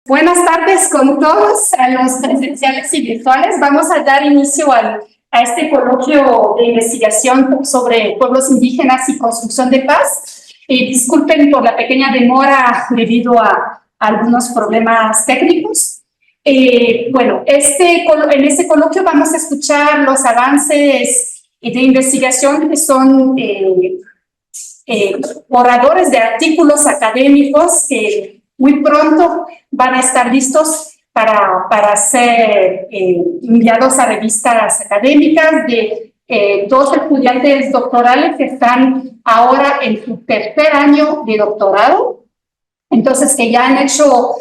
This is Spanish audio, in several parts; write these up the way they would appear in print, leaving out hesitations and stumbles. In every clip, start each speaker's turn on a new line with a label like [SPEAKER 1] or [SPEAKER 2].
[SPEAKER 1] Buenas tardes con todos, a los presenciales y virtuales. Vamos a dar inicio a este coloquio de investigación sobre pueblos indígenas y construcción de paz. Disculpen por la pequeña demora debido a algunos problemas técnicos. En este coloquio vamos a escuchar los avances de investigación que son oradores de artículos académicos que muy pronto van a estar listos para ser enviados a revistas académicas de dos estudiantes doctorales que están ahora en su tercer año de doctorado. Entonces, que ya han hecho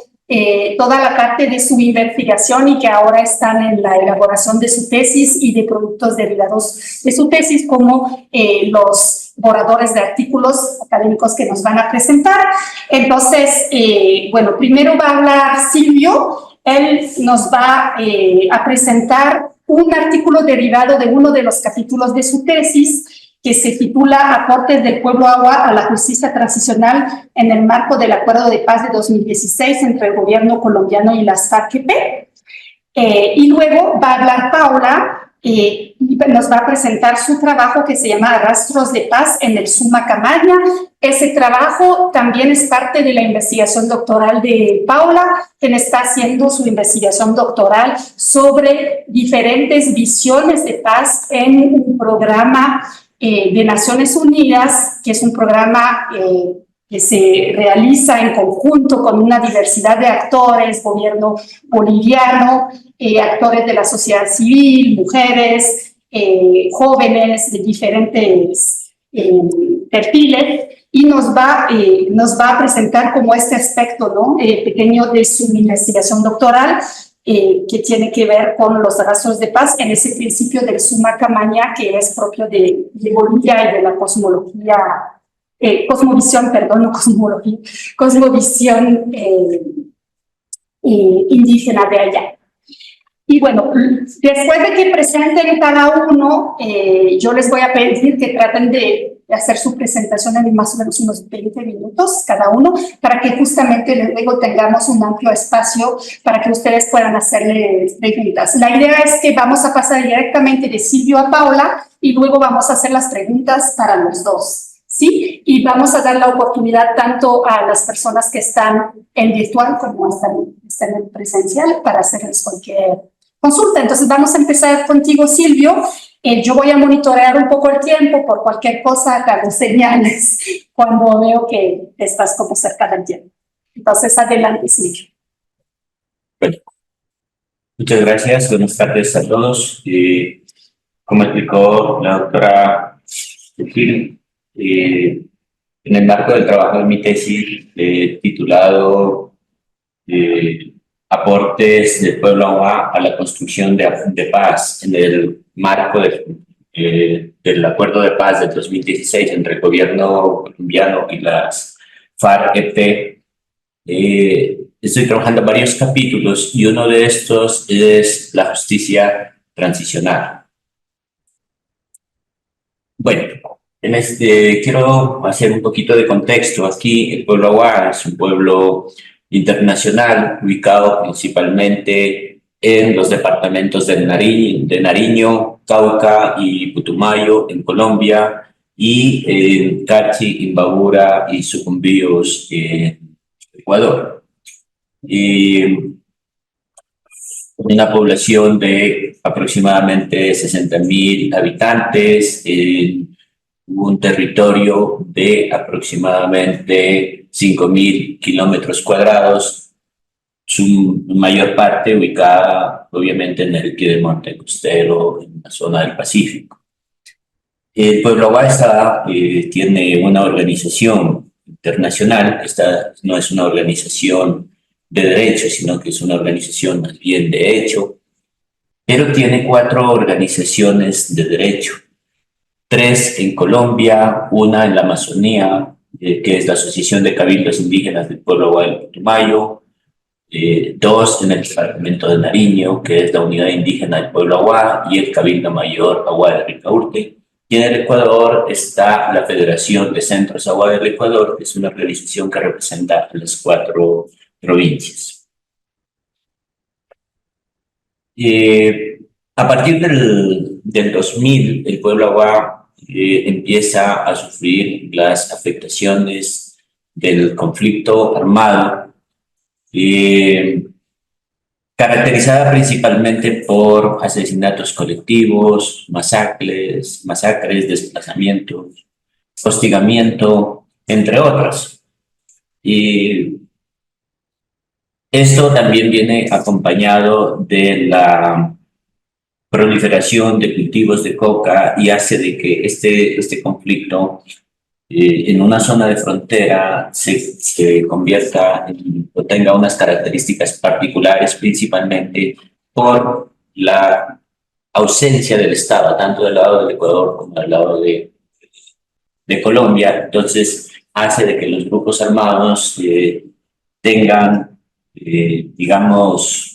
[SPEAKER 1] toda la parte de su investigación y que ahora están en la elaboración de su tesis y de productos derivados de su tesis, como los oradores de artículos académicos que nos van a presentar. Entonces, primero va a hablar Silvio. Él nos va a presentar un artículo derivado de uno de los capítulos de su tesis, que se titula Aportes del Pueblo Agua a la Justicia Transicional en el marco del Acuerdo de Paz de 2016 entre el gobierno colombiano y las FARC-EP. Y luego va a hablar Paula y nos va a presentar su trabajo que se llama Rastros de Paz en el Suma Camaña. Ese trabajo también es parte de la investigación doctoral de Paula, quien está haciendo su investigación doctoral sobre diferentes visiones de paz en un programa de Naciones Unidas, que es un programa que se realiza en conjunto con una diversidad de actores, gobierno boliviano, actores de la sociedad civil, mujeres, jóvenes de diferentes perfiles, y nos va a presentar como este aspecto, ¿no? Pequeño de su investigación doctoral, que tiene que ver con los rastros de paz en ese principio del Suma Camaña, que es propio de Bolivia y de la cosmología, cosmovisión indígena de allá. Y bueno, después de que presenten cada uno, yo les voy a pedir que traten de hacer su presentación en más o menos unos 20 minutos cada uno, para que justamente luego tengamos un amplio espacio para que ustedes puedan hacerle preguntas. La idea es que vamos a pasar directamente de Silvio a Paula y luego vamos a hacer las preguntas para los dos, ¿sí? Y vamos a dar la oportunidad tanto a las personas que están en virtual como están en presencial para hacerles cualquier consulta. Entonces vamos a empezar contigo, Silvio. Yo voy a monitorear un poco el tiempo por cualquier cosa, te hago señales cuando veo que estás como cerca del tiempo. Entonces, adelante, Silvio.
[SPEAKER 2] Bueno, muchas gracias. Buenas tardes a todos. Como explicó la doctora Gil, en el marco del trabajo de mi tesis titulado Aportes del Pueblo Agua a la construcción de paz en el marco del Acuerdo de Paz del 2016 entre el gobierno colombiano y las FARC-EP, estoy trabajando en varios capítulos y uno de estos es la justicia transicional. Bueno, quiero hacer un poquito de contexto. Aquí el pueblo Agua es un pueblo internacional ubicado principalmente en los departamentos de Nariño, Cauca y Putumayo en Colombia, y en Cachi, Imbabura y Sucumbíos en Ecuador. Una población de aproximadamente 60.000 habitantes, un territorio de aproximadamente 5.000 kilómetros cuadrados, su mayor parte ubicada obviamente en el piedemonte costero, en la zona del Pacífico. El pueblo Agua tiene una organización internacional. Esta no es una organización de derecho, sino que es una organización más bien de hecho, pero tiene 4 organizaciones de derecho. 3 en Colombia, una en la Amazonía, que es la Asociación de Cabildos Indígenas del Pueblo Agua del Putumayo, 2 en el departamento de Nariño, que es la Unidad Indígena del Pueblo Agua, y el Cabildo Mayor Agua de Ricaurte. Y en el Ecuador está la Federación de Centros Agua del Ecuador, que es una organización que representa a las 4 provincias. A partir del 2000, el pueblo Agua empieza a sufrir las afectaciones del conflicto armado, eh, caracterizada principalmente por asesinatos colectivos, masacres, desplazamientos, hostigamiento, entre otras. Y esto también viene acompañado de la proliferación de cultivos de coca y hace de que este conflicto en una zona de frontera se convierta o tenga unas características particulares, principalmente por la ausencia del Estado, tanto del lado del Ecuador como del lado de Colombia. Entonces, hace de que los grupos armados tengan, digamos,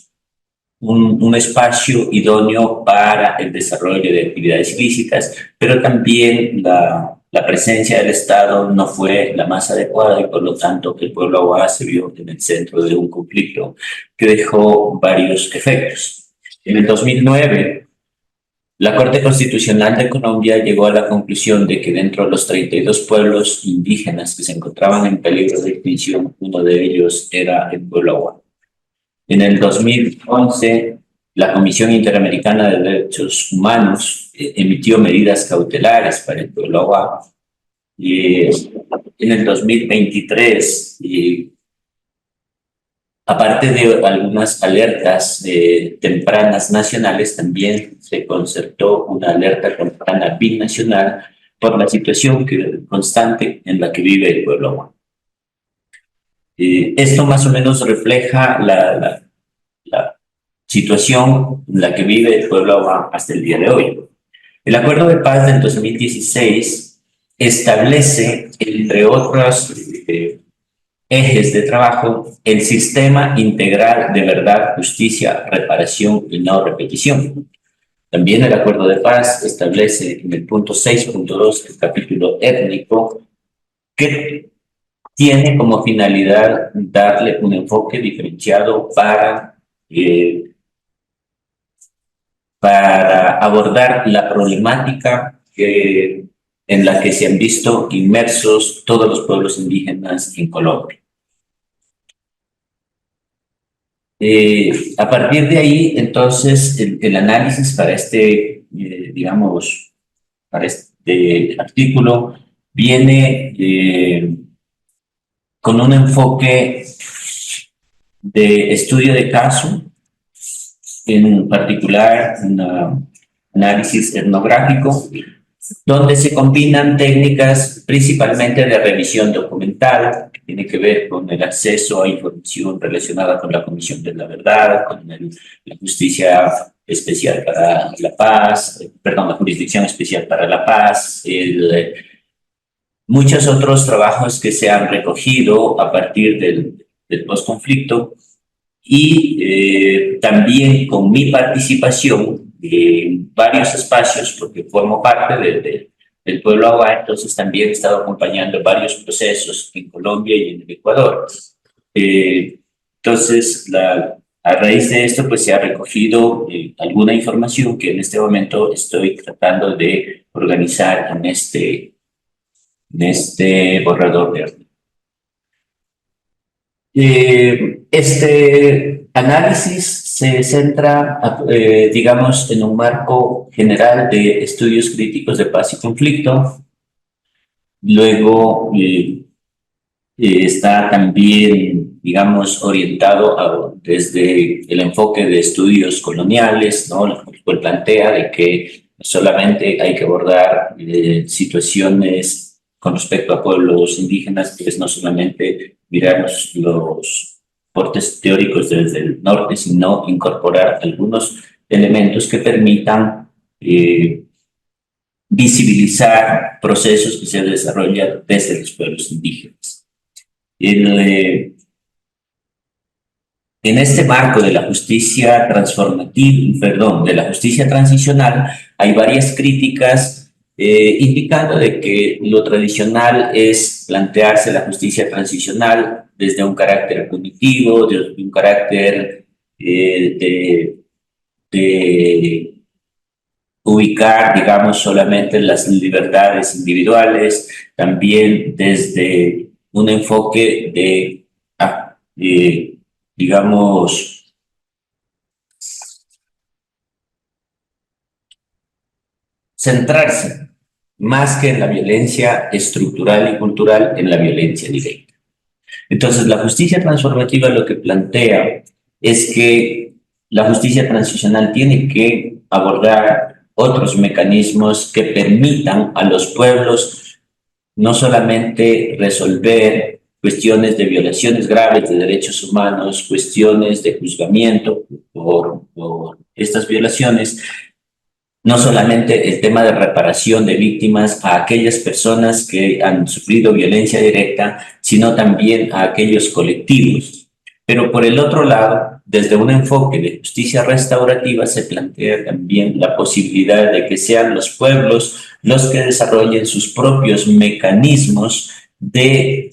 [SPEAKER 2] un espacio idóneo para el desarrollo de actividades ilícitas, pero también la presencia del Estado no fue la más adecuada y por lo tanto el pueblo Aguada se vio en el centro de un conflicto que dejó varios efectos. En el 2009, la Corte Constitucional de Colombia llegó a la conclusión de que dentro de los 32 pueblos indígenas que se encontraban en peligro de extinción, uno de ellos era el pueblo Aguada. En el 2011, la Comisión Interamericana de Derechos Humanos emitió medidas cautelares para el pueblo Agua. En el 2023, aparte de algunas alertas tempranas nacionales, también se concertó una alerta temprana binacional por la situación constante en la que vive el pueblo Agua. Esto más o menos refleja la situación en la que vive el pueblo Agua hasta el día de hoy. El Acuerdo de Paz del 2016 establece, entre otros ejes de trabajo, el sistema integral de verdad, justicia, reparación y no repetición. También el Acuerdo de Paz establece en el punto 6.2 el capítulo étnico que tiene como finalidad darle un enfoque diferenciado para abordar la problemática en la que se han visto inmersos todos los pueblos indígenas en Colombia. A partir de ahí, entonces, el análisis para digamos, para este artículo viene con un enfoque de estudio de caso, en particular un análisis etnográfico, donde se combinan técnicas principalmente de revisión documental, que tiene que ver con el acceso a información relacionada con la Comisión de la Verdad, con la Justicia Especial para la Paz, perdón, la Jurisdicción Especial para la Paz, muchos otros trabajos que se han recogido a partir del posconflicto y también con mi participación en varios espacios, porque formo parte del pueblo Agua, entonces también he estado acompañando varios procesos en Colombia y en el Ecuador. Entonces, a raíz de esto, pues se ha recogido alguna información que en este momento estoy tratando de organizar en este borrador de artículo. Este análisis se centra, digamos, en un marco general de estudios críticos de paz y conflicto. Luego está también, digamos, orientado desde el enfoque de estudios coloniales, ¿no? El cual plantea de que solamente hay que abordar situaciones con respecto a pueblos indígenas, que es no solamente mirar los aportes teóricos desde el norte, sino incorporar algunos elementos que permitan visibilizar procesos que se desarrollan desde los pueblos indígenas. En este marco de la justicia transformativa, perdón, de la justicia transicional, hay varias críticas indicando de que lo tradicional es plantearse la justicia transicional desde un carácter punitivo, desde un carácter de de ubicar, digamos, solamente las libertades individuales, también desde un enfoque digamos, centrarse más que en la violencia estructural y cultural, en la violencia directa. Entonces, la justicia transformativa lo que plantea es que la justicia transicional tiene que abordar otros mecanismos que permitan a los pueblos no solamente resolver cuestiones de violaciones graves de derechos humanos, cuestiones de juzgamiento por estas violaciones, no solamente el tema de reparación de víctimas a aquellas personas que han sufrido violencia directa, sino también a aquellos colectivos. Pero por el otro lado, desde un enfoque de justicia restaurativa se plantea también la posibilidad de que sean los pueblos los que desarrollen sus propios mecanismos de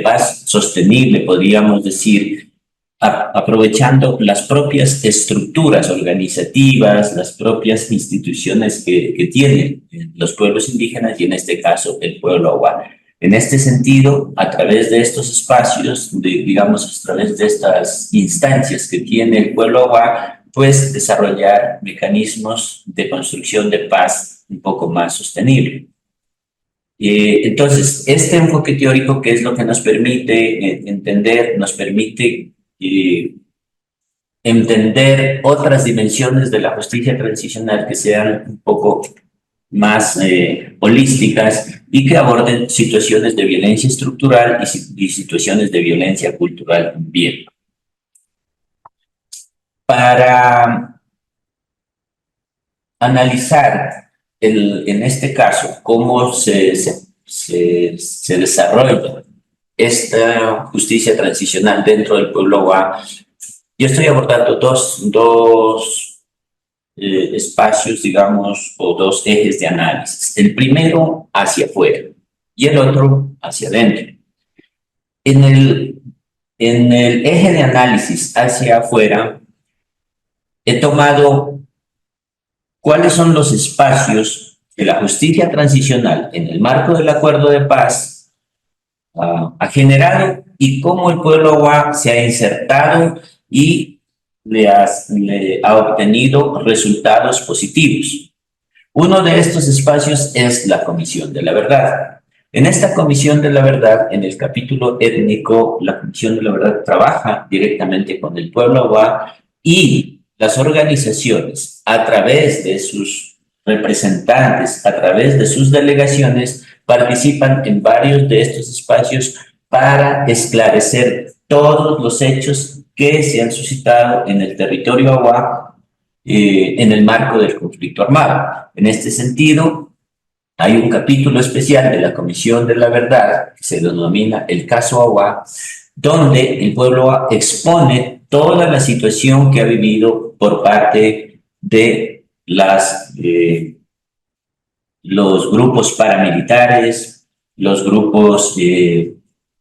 [SPEAKER 2] paz sostenible, podríamos decir, aprovechando las propias estructuras organizativas, las propias instituciones que tienen los pueblos indígenas y en este caso el pueblo Aguá. En este sentido, a través de estos espacios, digamos, a través de estas instancias que tiene el pueblo Aguá, pues desarrollar mecanismos de construcción de paz un poco más sostenible. Entonces, este enfoque teórico, que es lo que nos permite entender, nos permite entender otras dimensiones de la justicia transicional que sean un poco más holísticas y que aborden situaciones de violencia estructural y situaciones de violencia cultural también. Para analizar en este caso cómo se desarrolla esta justicia transicional dentro del pueblo Aguá, yo estoy abordando dos espacios, digamos, o dos ejes de análisis. El primero hacia afuera y el otro hacia adentro. En el eje de análisis hacia afuera, he tomado cuáles son los espacios que la justicia transicional en el marco del acuerdo de paz ha generado y cómo el pueblo Aguá se ha insertado y le ha obtenido resultados positivos. Uno de estos espacios es la Comisión de la Verdad. En esta Comisión de la Verdad, en el capítulo étnico, la Comisión de la Verdad trabaja directamente con el pueblo Aguá y las organizaciones, a través de sus representantes, a través de sus delegaciones, participan en varios de estos espacios para esclarecer todos los hechos que se han suscitado en el territorio Aguá en el marco del conflicto armado. En este sentido, hay un capítulo especial de la Comisión de la Verdad que se denomina el caso Aguá, donde el pueblo Aguá expone toda la situación que ha vivido por parte de los grupos paramilitares, los grupos de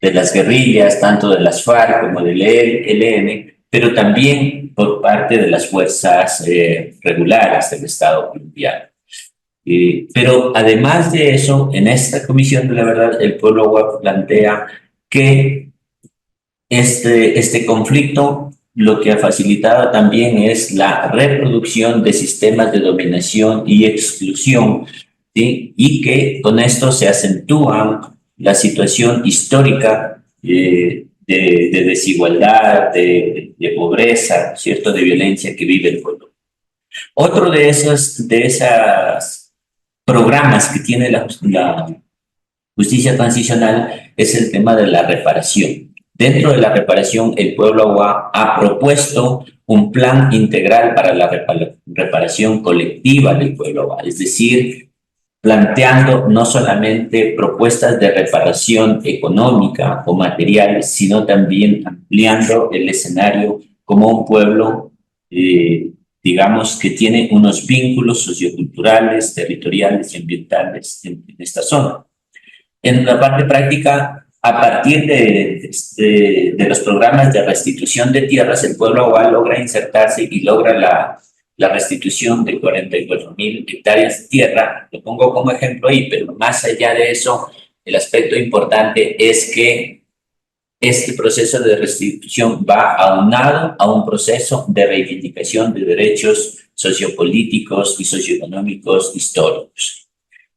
[SPEAKER 2] las guerrillas, tanto de las FARC como del ELN, pero también por parte de las fuerzas regulares del Estado colombiano. Pero además de eso, en esta Comisión de la Verdad, el pueblo Aguá plantea que este conflicto lo que ha facilitado también es la reproducción de sistemas de dominación y exclusión, ¿sí? Y que con esto se acentúa la situación histórica de desigualdad, de pobreza, ¿cierto?, de violencia que vive el pueblo. Otro de esos programas que tiene la justicia transicional es el tema de la reparación. Dentro de la reparación, el pueblo Aguá ha propuesto un plan integral para la reparación colectiva del pueblo Aguá, es decir, planteando no solamente propuestas de reparación económica o material, sino también ampliando el escenario como un pueblo, digamos, que tiene unos vínculos socioculturales, territoriales y ambientales en esta zona. En la parte práctica, a partir de los programas de restitución de tierras, el pueblo Aguá logra insertarse y logra la restitución de 44,000 hectáreas de tierra. Lo pongo como ejemplo ahí, pero más allá de eso, el aspecto importante es que este proceso de restitución va aunado a un proceso de reivindicación de derechos sociopolíticos y socioeconómicos históricos.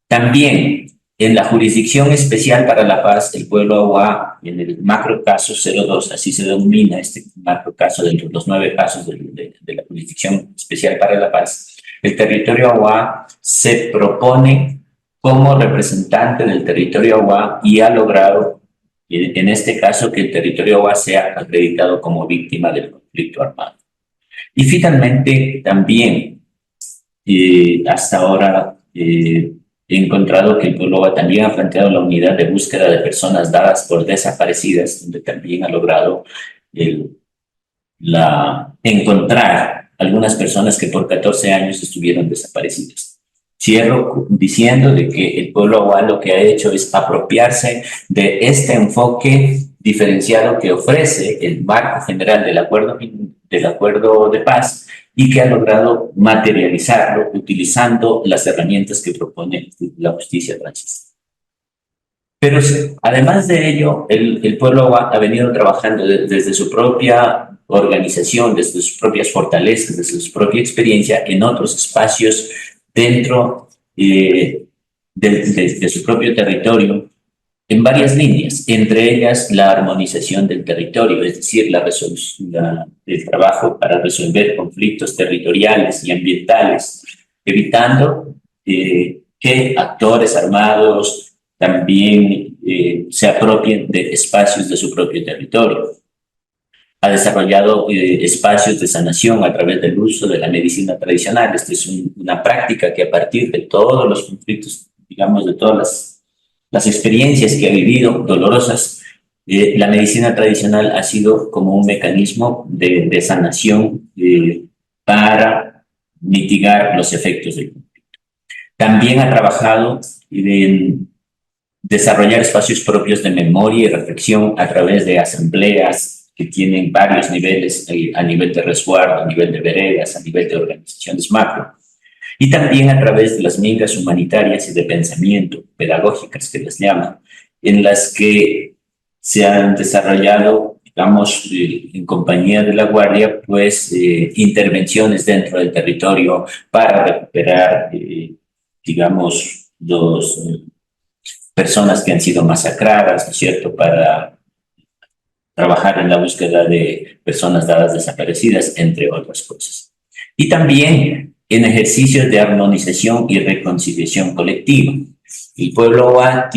[SPEAKER 2] También, en la Jurisdicción Especial para la Paz, el pueblo Aguá, en el macro caso 02, así se denomina este macro caso dentro de los 9 casos de la Jurisdicción Especial para la Paz, el territorio Aguá se propone como representante del territorio Aguá y ha logrado, en este caso, que el territorio Aguá sea acreditado como víctima del conflicto armado. Y finalmente, también, hasta ahora, he encontrado que el pueblo Aguá también ha planteado la unidad de búsqueda de personas dadas por desaparecidas, donde también ha logrado encontrar algunas personas que por 14 años estuvieron desaparecidas. Cierro diciendo de que el pueblo Aguá lo que ha hecho es apropiarse de este enfoque diferenciado que ofrece el marco general del acuerdo de paz y que ha logrado materializarlo utilizando las herramientas que propone la justicia transicional. Pero además de ello, el pueblo Aguá ha venido trabajando desde su propia organización, desde sus propias fortalezas, desde su propia experiencia en otros espacios dentro de su propio territorio, en varias líneas, entre ellas la armonización del territorio, es decir, el trabajo para resolver conflictos territoriales y ambientales, evitando que actores armados también se apropien de espacios de su propio territorio. Ha desarrollado espacios de sanación a través del uso de la medicina tradicional. Esta es una práctica que a partir de todos los conflictos, digamos, de todas las experiencias que ha vivido, dolorosas, la medicina tradicional ha sido como un mecanismo de sanación para mitigar los efectos del conflicto. También ha trabajado en desarrollar espacios propios de memoria y reflexión a través de asambleas que tienen varios niveles, a nivel de resguardo, a nivel de veredas, a nivel de organizaciones macro, y también a través de las mingas humanitarias y de pensamiento, pedagógicas que les llaman, en las que se han desarrollado, digamos, en compañía de la Guardia, pues intervenciones dentro del territorio para recuperar, digamos, personas que han sido masacradas, ¿no es cierto?, para trabajar en la búsqueda de personas dadas desaparecidas, entre otras cosas. Y también en ejercicios de armonización y reconciliación colectiva. El pueblo Aguá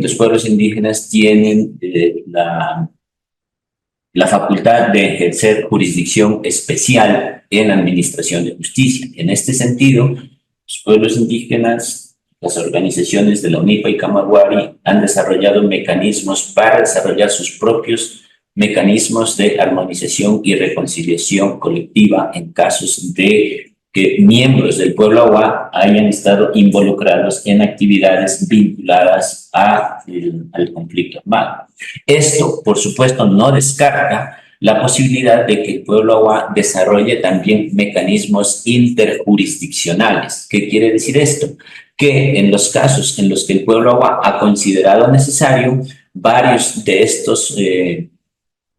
[SPEAKER 2] los pueblos indígenas tienen la facultad de ejercer jurisdicción especial en la administración de justicia. En este sentido, los pueblos indígenas, las organizaciones de la UNIPA y Camagüey han desarrollado mecanismos para desarrollar sus propios mecanismos de armonización y reconciliación colectiva en casos de que miembros del pueblo Aguá hayan estado involucrados en actividades vinculadas al conflicto armado. Esto, por supuesto, no descarta la posibilidad de que el pueblo Aguá desarrolle también mecanismos interjurisdiccionales. ¿Qué quiere decir esto? Que en los casos en los que el pueblo Aguá ha considerado necesario, varios de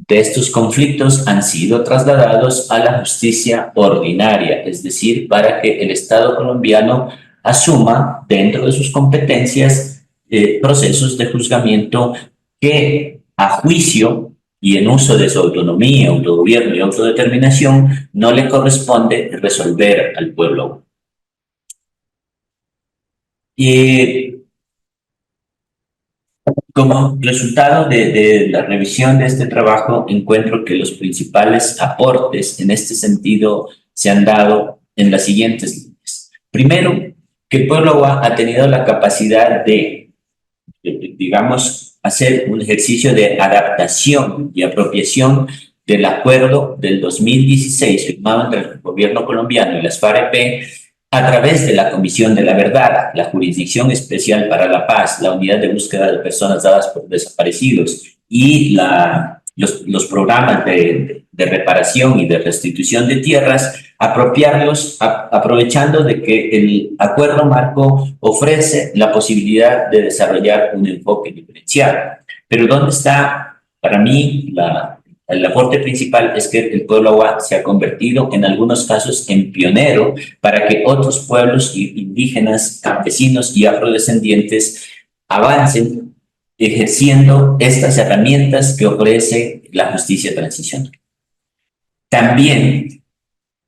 [SPEAKER 2] estos conflictos han sido trasladados a la justicia ordinaria, es decir, para que el Estado colombiano asuma dentro de sus competencias procesos de juzgamiento que, a juicio y en uso de su autonomía, autogobierno y autodeterminación, no le corresponde resolver al pueblo. Como resultado de la revisión de este trabajo, encuentro que los principales aportes en este sentido se han dado en las siguientes líneas. Primero, que el pueblo Aguá ha tenido la capacidad digamos, hacer un ejercicio de adaptación y apropiación del acuerdo del 2016 firmado entre el gobierno colombiano y las FARC a través de la Comisión de la Verdad, la Jurisdicción Especial para la Paz, la Unidad de Búsqueda de Personas Dadas por Desaparecidos y los programas de reparación y de restitución de tierras, apropiarlos aprovechando de que el acuerdo marco ofrece la posibilidad de desarrollar un enfoque diferenciado. Pero ¿dónde está, para mí, el aporte principal? Es que el pueblo Awá se ha convertido en algunos casos en pionero para que otros pueblos indígenas, campesinos y afrodescendientes avancen ejerciendo estas herramientas que ofrece la justicia transicional. También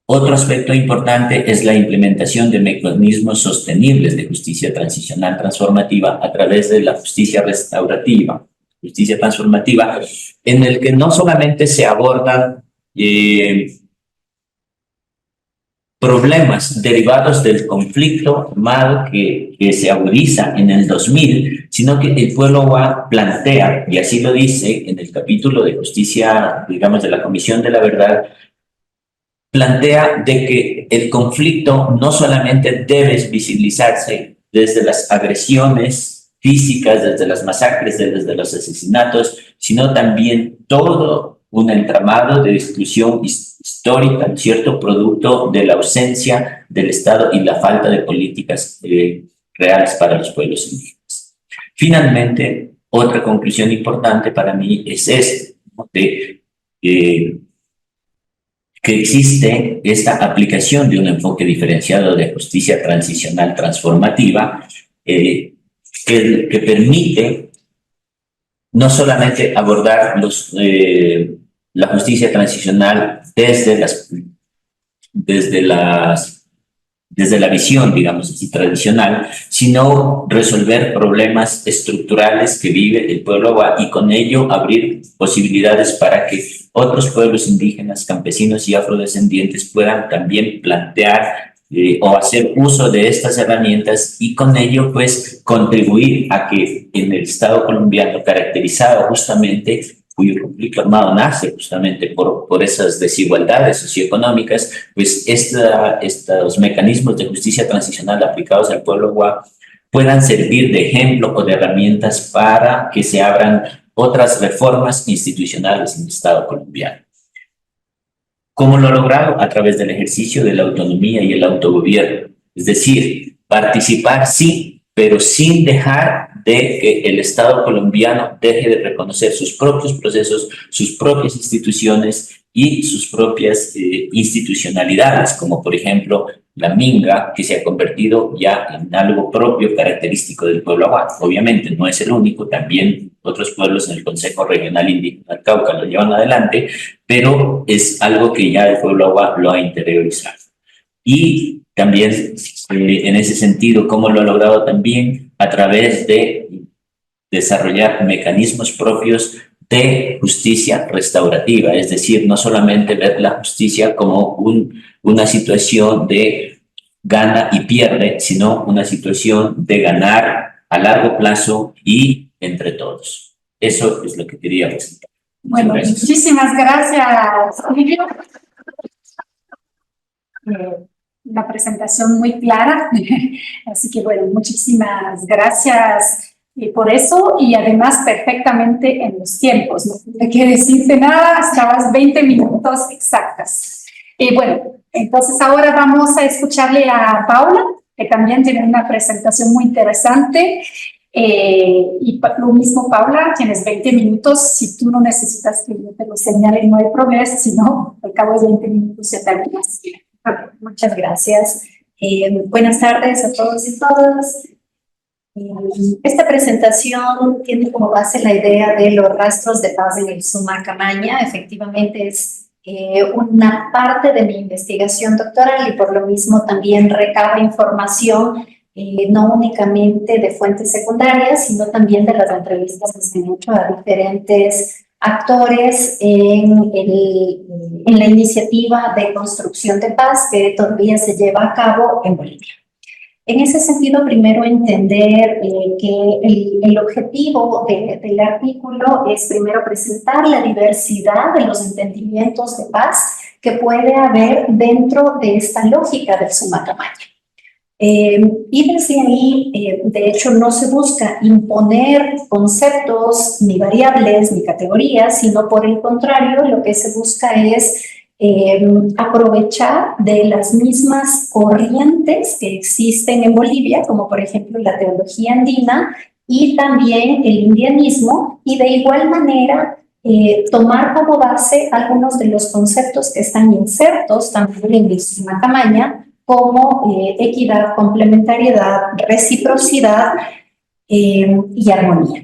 [SPEAKER 2] otro aspecto importante es la implementación de mecanismos sostenibles de justicia transicional transformativa a través de la justicia restaurativa, justicia transformativa, en el que no solamente se abordan problemas derivados del conflicto armado que se agudiza en el 2000, sino que el pueblo Awá plantea, y así lo dice en el capítulo de justicia, digamos, de la Comisión de la Verdad, plantea de que el conflicto no solamente debe visibilizarse desde las agresiones físicas, desde las masacres, desde los asesinatos, sino también todo un entramado de exclusión histórica, ¿cierto?, producto de la ausencia del Estado y la falta de políticas reales para los pueblos indígenas. Finalmente, otra conclusión importante para mí es esta, ¿no?, que existe esta aplicación de un enfoque diferenciado de justicia transicional transformativa que permite no solamente abordar la justicia transicional desde la visión, digamos así, tradicional, sino resolver problemas estructurales que vive el pueblo Awá y con ello abrir posibilidades para que otros pueblos indígenas, campesinos y afrodescendientes puedan también plantear o hacer uso de estas herramientas y con ello pues contribuir a que en el Estado colombiano, caracterizado justamente, cuyo conflicto armado nace justamente por esas desigualdades socioeconómicas, pues estos mecanismos de justicia transicional aplicados al pueblo Awá puedan servir de ejemplo o de herramientas para que se abran otras reformas institucionales en el Estado colombiano. ¿Cómo lo ha logrado? A través del ejercicio de la autonomía y el autogobierno. Es decir, participar sí, pero sin dejar de que el Estado colombiano deje de reconocer sus propios procesos, sus propias instituciones y sus propias institucionalidades, como por ejemplo la minga, que se ha convertido ya en algo propio, característico del pueblo Awá. Obviamente no es el único, también otros pueblos en el Consejo Regional Indígena del Cauca lo llevan adelante, pero es algo que ya el pueblo Awá lo ha interiorizado. Y también en ese sentido, ¿cómo lo ha logrado? También a través de desarrollar mecanismos propios de justicia restaurativa, es decir, no solamente ver la justicia como una situación de gana y pierde, sino una situación de ganar a largo plazo y entre todos. Eso es lo que quería presentar.
[SPEAKER 1] Bueno, muchísimas gracias, Silvio. Una presentación muy clara, así que bueno, muchísimas gracias por eso y además perfectamente en los tiempos, no hay que decirte nada, estabas 20 minutos exactas. Bueno, entonces ahora vamos a escucharle a Paula, que también tiene una presentación muy interesante. Y lo mismo, Paula, tienes 20 minutos. Si tú no necesitas que yo te lo señale, no hay problema, si no, al cabo de 20 minutos ya terminas.
[SPEAKER 3] Muchas gracias. Buenas tardes a todos y todas. Esta presentación tiene como base la idea de los rastros de paz en el Sumacamaña. Efectivamente es una parte de mi investigación doctoral y por lo mismo también recaba información no únicamente de fuentes secundarias, sino también de las entrevistas que se han hecho a diferentes actores en la iniciativa de construcción de paz que todavía se lleva a cabo en Bolivia. En ese sentido, primero entender que el objetivo del artículo es primero presentar la diversidad de los entendimientos de paz que puede haber dentro de esta lógica del Sumacamaña. Y desde ahí, de hecho, no se busca imponer conceptos, ni variables, ni categorías, sino por el contrario, lo que se busca es aprovechar de las mismas corrientes que existen en Bolivia, como por ejemplo la teología andina y también el indianismo, y de igual manera tomar como base algunos de los conceptos que están insertos también en el Summa Camaña, como equidad, complementariedad, reciprocidad y armonía.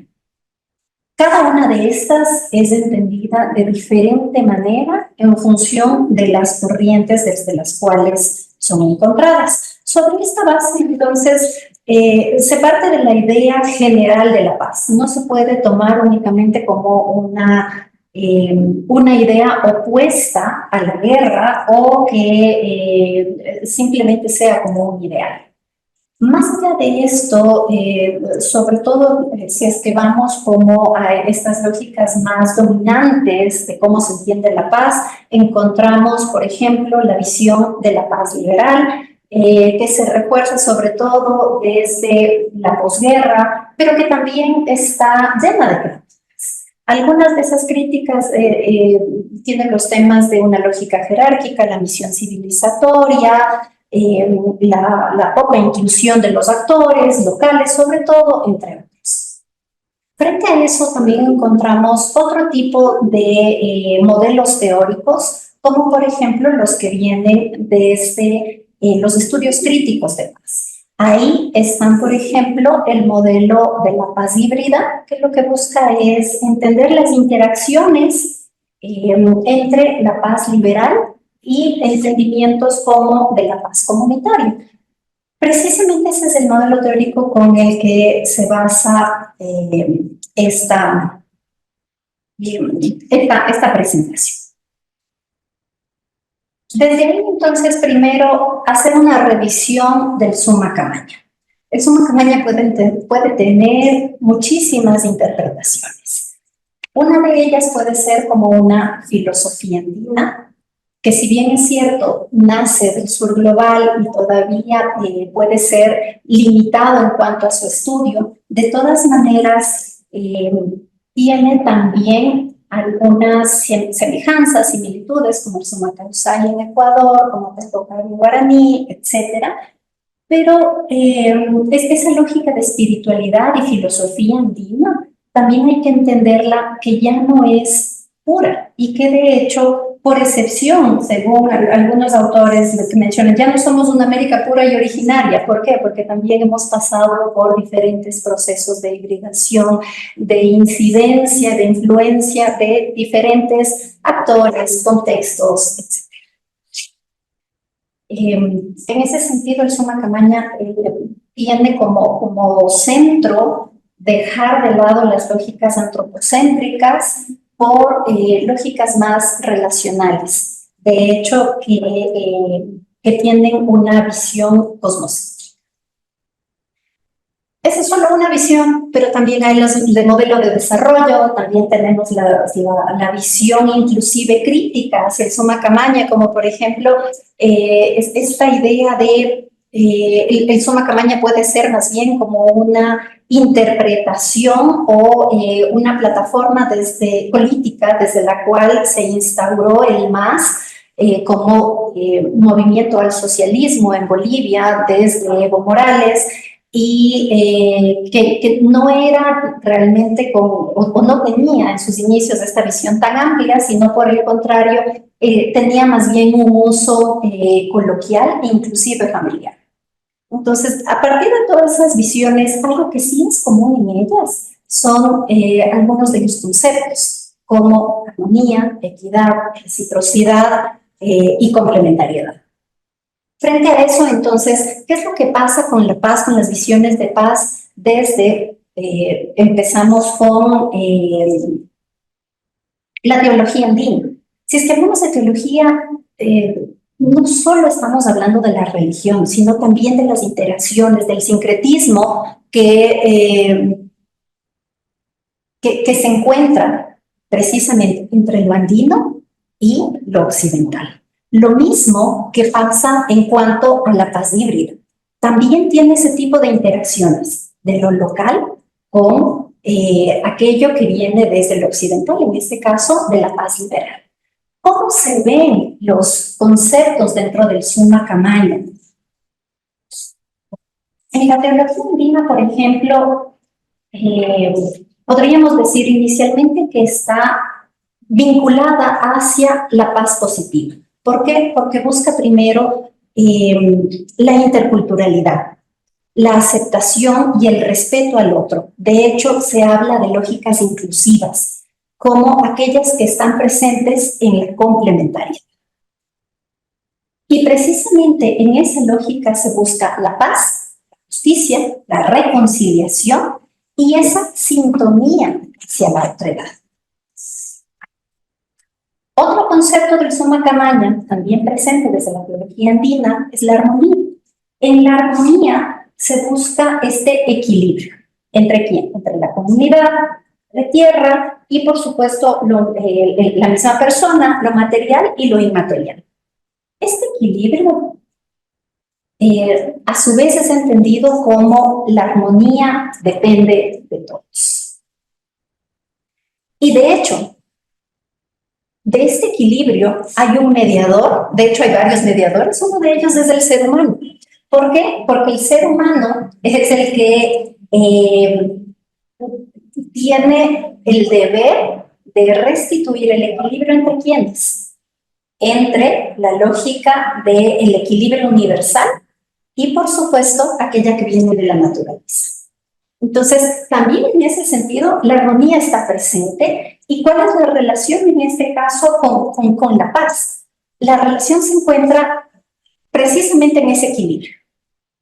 [SPEAKER 3] Cada una de estas es entendida de diferente manera en función de las corrientes desde las cuales son encontradas. Sobre esta base, entonces, se parte de la idea general de la paz. No se puede tomar únicamente como una idea opuesta a la guerra o que simplemente sea como un ideal. Más allá de esto, sobre todo si es que vamos como a estas lógicas más dominantes de cómo se entiende la paz, encontramos, por ejemplo, la visión de la paz liberal, que se refuerza sobre todo desde la posguerra, pero que también está llena de críticas. Algunas de esas críticas tienen los temas de una lógica jerárquica, la misión civilizatoria, la poca inclusión de los actores locales, sobre todo, entre otros. Frente a eso también encontramos otro tipo de modelos teóricos, como por ejemplo los que vienen desde los estudios críticos de paz. Ahí están, por ejemplo, el modelo de la paz híbrida, que lo que busca es entender las interacciones entre la paz liberal y entendimientos como de la paz comunitaria. Precisamente ese es el modelo teórico con el que se basa esta presentación. Desde ahí, entonces, primero, hacer una revisión del Summa Camaña. El Summa Camaña puede tener muchísimas interpretaciones. Una de ellas puede ser como una filosofía andina, que si bien es cierto, nace del sur global y todavía puede ser limitado en cuanto a su estudio, de todas maneras tiene también algunas semejanzas, similitudes, como el Summa Causal en Ecuador, como Tepocar en Guaraní, etc. Pero esa lógica de espiritualidad y filosofía andina también hay que entenderla que ya no es pura y que de hecho, por excepción, según algunos autores que mencionan, ya no somos una América pura y originaria. ¿Por qué? Porque también hemos pasado por diferentes procesos de hibridación, de incidencia, de influencia de diferentes actores, contextos, etc. En ese sentido, el Summa Camaña tiene como centro dejar de lado las lógicas antropocéntricas por lógicas más relacionales, de hecho, que tienen una visión cosmocéntrica. Esa es solo una visión, pero también hay los de modelo de desarrollo, también tenemos la visión inclusive crítica hacia el Summa Camaña, como por ejemplo esta idea de el Summa Camaña puede ser más bien como una interpretación o una plataforma política desde la cual se instauró el MAS como movimiento al socialismo en Bolivia desde Evo Morales, y que no era realmente o no tenía en sus inicios esta visión tan amplia, sino por el contrario, tenía más bien un uso coloquial e inclusive familiar. Entonces, a partir de todas esas visiones, algo que sí es común en ellas son algunos de los conceptos, como armonía, equidad, reciprocidad y complementariedad. Frente a eso, entonces, ¿qué es lo que pasa con la paz, con las visiones de paz desde, empezamos con la teología andina? Si es que hablamos de teología, no solo estamos hablando de la religión, sino también de las interacciones, del sincretismo que se encuentra precisamente entre lo andino y lo occidental. Lo mismo que pasa en cuanto a la paz híbrida. también tiene ese tipo de interacciones de lo local con aquello que viene desde lo occidental, en este caso de la paz liberal. ¿Cómo se ven los conceptos dentro del Summa Camaña? En la teología andina, por ejemplo, podríamos decir inicialmente que está vinculada hacia la paz positiva. ¿Por qué? Porque busca primero la interculturalidad, la aceptación y el respeto al otro. De hecho, se habla de lógicas inclusivas, como aquellas que están presentes en la complementariedad. Y precisamente en esa lógica se busca la paz, la justicia, la reconciliación y esa sintonía hacia la otredad. Otro concepto del Summa Camaña, también presente desde la teología andina, es la armonía. En la armonía se busca este equilibrio. ¿Entre quién? Entre la comunidad de tierra y, por supuesto, la misma persona, lo material y lo inmaterial. Este equilibrio, a su vez, es entendido como la armonía depende de todos. Y de hecho, de este equilibrio hay un mediador, de hecho hay varios mediadores, uno de ellos es el ser humano. ¿Por qué? Porque el ser humano es el que tiene el deber de restituir el equilibrio entre quienes, entre la lógica del equilibrio universal y, por supuesto, aquella que viene de la naturaleza. Entonces, también en ese sentido, la armonía está presente. ¿Y cuál es la relación en este caso con la paz? La relación se encuentra precisamente en ese equilibrio.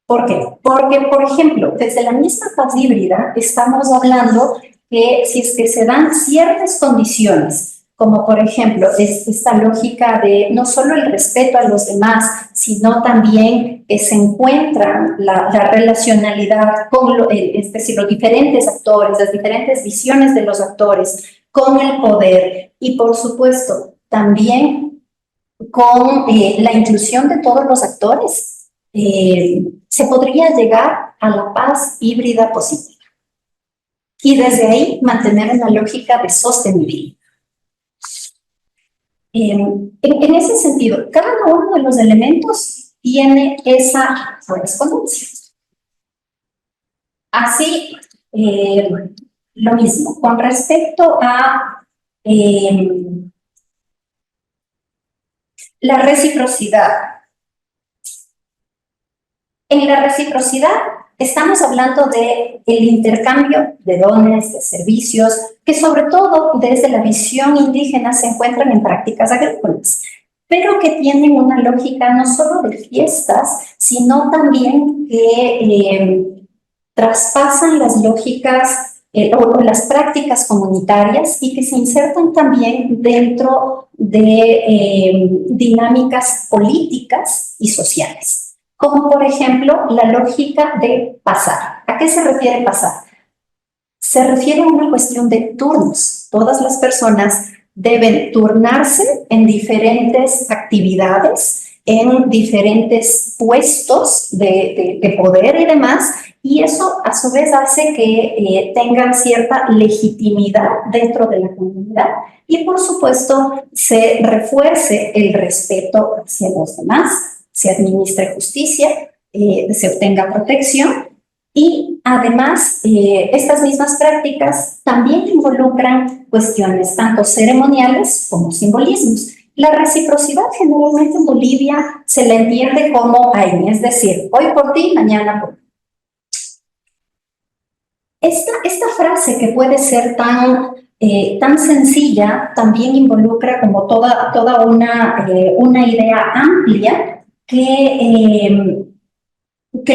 [SPEAKER 3] ¿Por qué? Porque, por ejemplo, desde la misma paz híbrida estamos hablando que si es que se dan ciertas condiciones, como por ejemplo esta lógica de no solo el respeto a los demás, sino también que se encuentra la relacionalidad con los diferentes actores, las diferentes visiones de los actores, con el poder y, por supuesto, también con la inclusión de todos los actores, se podría llegar a la paz híbrida positiva. Y desde ahí mantener una lógica de sostenibilidad. En ese sentido, cada uno de los elementos tiene esa correspondencia. Así, lo mismo, con respecto a la reciprocidad. En la reciprocidad estamos hablando del intercambio de dones, de servicios, que sobre todo desde la visión indígena se encuentran en prácticas agrícolas, pero que tienen una lógica no solo de fiestas, sino también que traspasan las lógicas o las prácticas comunitarias y que se insertan también dentro de dinámicas políticas y sociales. Como por ejemplo la lógica de pasar. ¿A qué se refiere pasar? Se refiere a una cuestión de turnos. Todas las personas deben turnarse en diferentes actividades, en diferentes puestos de poder y demás, y eso a su vez hace que tengan cierta legitimidad dentro de la comunidad y, por supuesto, se refuerce el respeto hacia los demás, se administre justicia, se obtenga protección y además estas mismas prácticas también involucran cuestiones tanto ceremoniales como simbolismos. La reciprocidad generalmente en Bolivia se la entiende como ahí, es decir, hoy por ti, mañana por mí. Esta frase que puede ser tan sencilla también involucra como toda una idea amplia que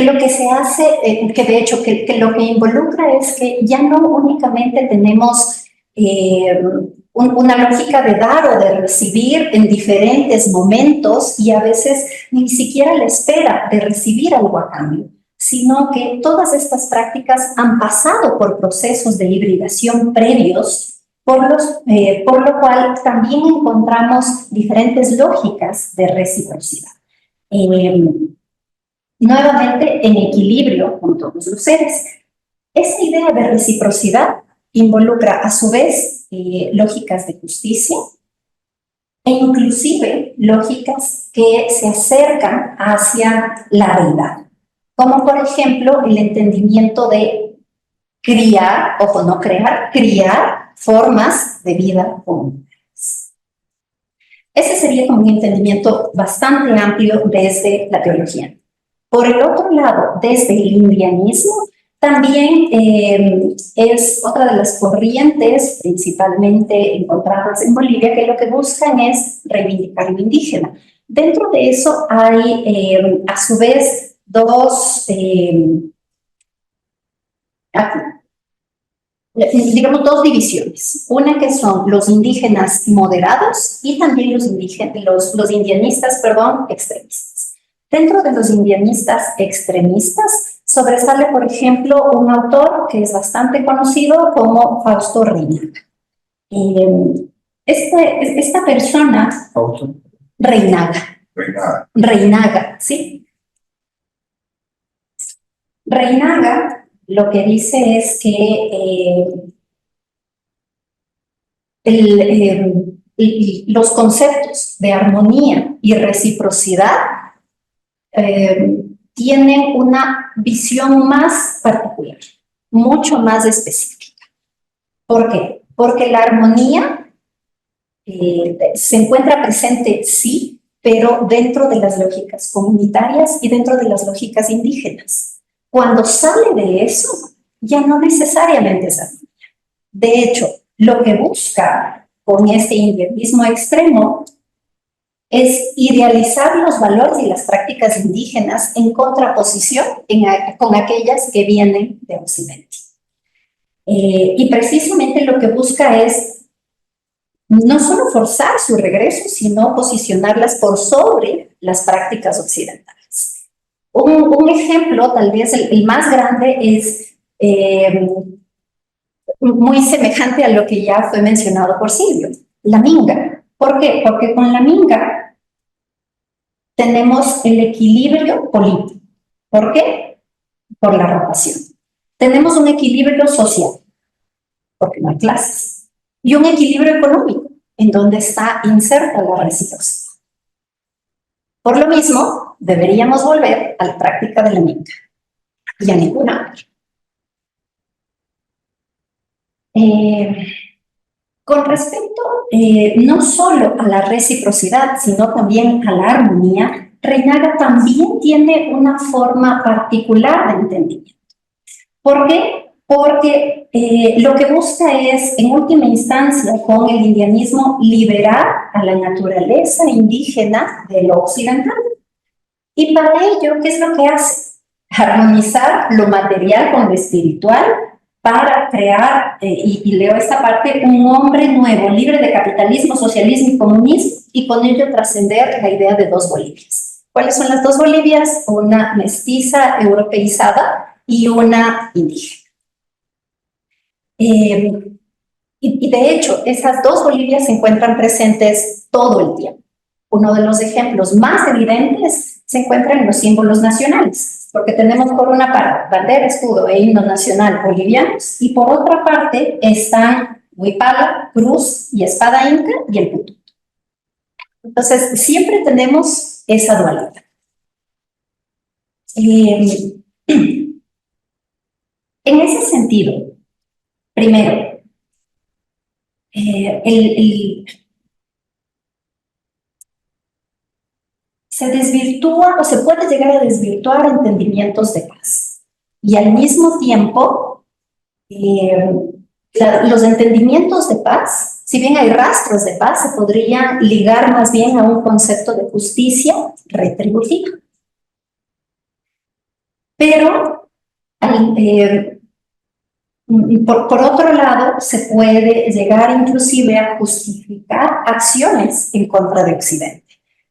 [SPEAKER 3] lo que se hace, que de hecho que lo que involucra es que ya no únicamente tenemos una lógica de dar o de recibir en diferentes momentos y a veces ni siquiera la espera de recibir algo a cambio, sino que todas estas prácticas han pasado por procesos de hibridación previos, por lo cual también encontramos diferentes lógicas de reciprocidad. nuevamente en equilibrio con todos los seres. Esa idea de reciprocidad involucra a su vez lógicas de justicia e inclusive lógicas que se acercan hacia la deidad, como por ejemplo el entendimiento de criar, ojo, no crear, criar formas de vida comunitarias. Ese sería como un entendimiento bastante amplio desde la teología. Por el otro lado, desde el indianismo, también es otra de las corrientes principalmente encontradas en Bolivia que lo que buscan es reivindicar lo indígena. Dentro de eso hay a su vez dos divisiones. Una que son los indígenas moderados y también los indianistas, extremistas. Dentro de los indianistas extremistas sobresale, por ejemplo, un autor que es bastante conocido como Fausto Reinaga. Esta persona,
[SPEAKER 4] Fausto.
[SPEAKER 3] Reinaga, ¿sí? Reinaga lo que dice es que los conceptos de armonía y reciprocidad tienen una visión más particular, mucho más específica. ¿Por qué? Porque la armonía se encuentra presente, sí, pero dentro de las lógicas comunitarias y dentro de las lógicas indígenas. Cuando sale de eso, ya no necesariamente es armonía. De hecho, lo que busca con este individualismo extremo es idealizar los valores y las prácticas indígenas en contraposición con aquellas que vienen de Occidente. Y precisamente lo que busca es no solo forzar su regreso, sino posicionarlas por sobre las prácticas occidentales. Un ejemplo, tal vez el más grande, es muy semejante a lo que ya fue mencionado por Silvio, la minga. ¿Por qué? Porque con la minga tenemos el equilibrio político. ¿Por qué? Por la rotación. Tenemos un equilibrio social, porque no hay clases, y un equilibrio económico, en donde está inserta la reciprocidad. Por lo mismo, deberíamos volver a la práctica de la minga, y a ninguna otra. Con respecto no solo a la reciprocidad, sino también a la armonía, Reinaga también tiene una forma particular de entendimiento. ¿Por qué? Porque lo que busca es, en última instancia, con el indianismo, liberar a la naturaleza indígena de lo occidental. Y para ello, ¿qué es lo que hace? Armonizar lo material con lo espiritual, para crear, y leo esta parte, un hombre nuevo, libre de capitalismo, socialismo y comunismo, y con ello trascender la idea de dos Bolivias. ¿Cuáles son las dos Bolivias? Una mestiza europeizada y una indígena. Y de hecho, esas dos Bolivias se encuentran presentes todo el tiempo. Uno de los ejemplos más evidentes se encuentra en los símbolos nacionales, porque tenemos por una parte bandera, escudo e himno nacional bolivianos, y por otra parte están huipala, cruz y espada inca y el pututo. Entonces, siempre tenemos esa dualidad. En ese sentido, primero, se desvirtúa o se puede llegar a desvirtuar entendimientos de paz. Y al mismo tiempo, los entendimientos de paz, si bien hay rastros de paz, se podrían ligar más bien a un concepto de justicia retributiva. Pero, por otro lado, se puede llegar inclusive a justificar acciones en contra de Occidente.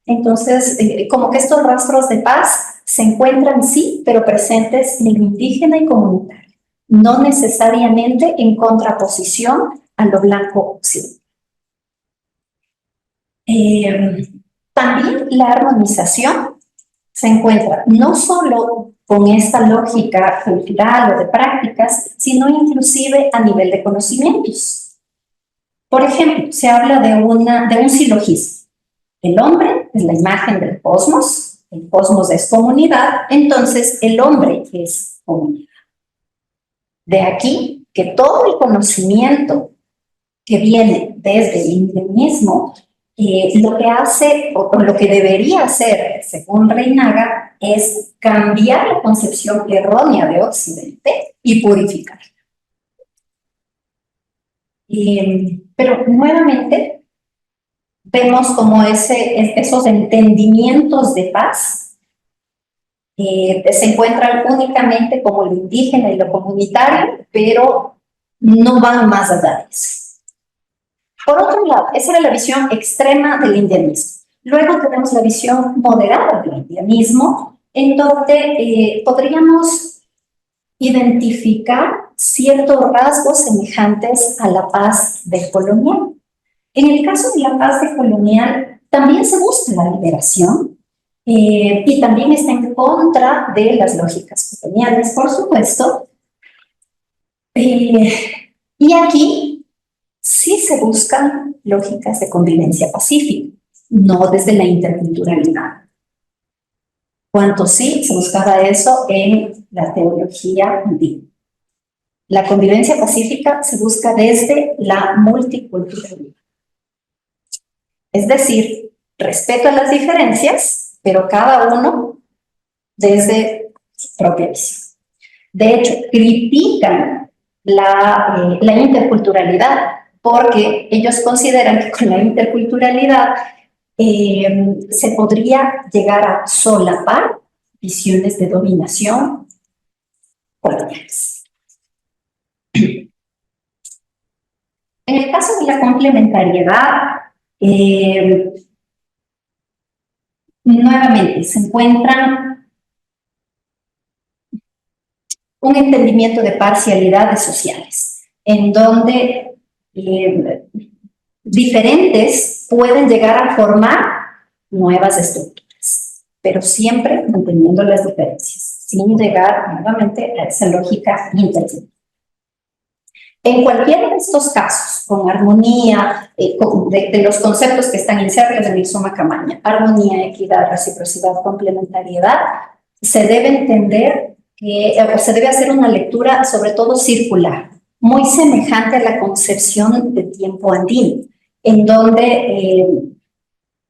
[SPEAKER 3] Entonces, como que estos rastros de paz se encuentran, sí, pero presentes en lo indígena y comunitario, no necesariamente en contraposición a lo blanco occidental. También la armonización se encuentra no solo con esta lógica cultural o de prácticas, sino inclusive a nivel de conocimientos. Por ejemplo, se habla de un silogismo. El hombre es la imagen del cosmos, el cosmos es comunidad, entonces el hombre es comunidad. De aquí que todo el conocimiento que viene desde el indianismo, lo que hace o lo que debería hacer, según Reinaga, es cambiar la concepción errónea de Occidente y purificarla. Pero nuevamente vemos como esos entendimientos de paz se encuentran únicamente como lo indígena y lo comunitario, pero no van más allá de eso. Por otro lado, esa era la visión extrema del indianismo. Luego tenemos la visión moderada del indianismo, en donde podríamos identificar ciertos rasgos semejantes a la paz decolonial. En el caso de la paz decolonial, también se busca la liberación y también está en contra de las lógicas coloniales, por supuesto. Y aquí sí se buscan lógicas de convivencia pacífica, no desde la interculturalidad. Cuanto sí se buscaba eso en la teología andina. La convivencia pacífica se busca desde la multiculturalidad. Es decir, respeto a las diferencias, pero cada uno desde su propia visión. De hecho, critican la interculturalidad porque ellos consideran que con la interculturalidad se podría llegar a solapar visiones de dominación coloniales. En el caso de la complementariedad, nuevamente se encuentra un entendimiento de parcialidades sociales, en donde diferentes pueden llegar a formar nuevas estructuras, pero siempre manteniendo las diferencias, sin llegar nuevamente a esa lógica intercultural. En cualquiera de estos casos, con armonía, de los conceptos que están insertos en el Summa Kamaña, armonía, equidad, reciprocidad, complementariedad, se debe entender o se debe hacer una lectura sobre todo circular, muy semejante a la concepción de tiempo andino, en donde,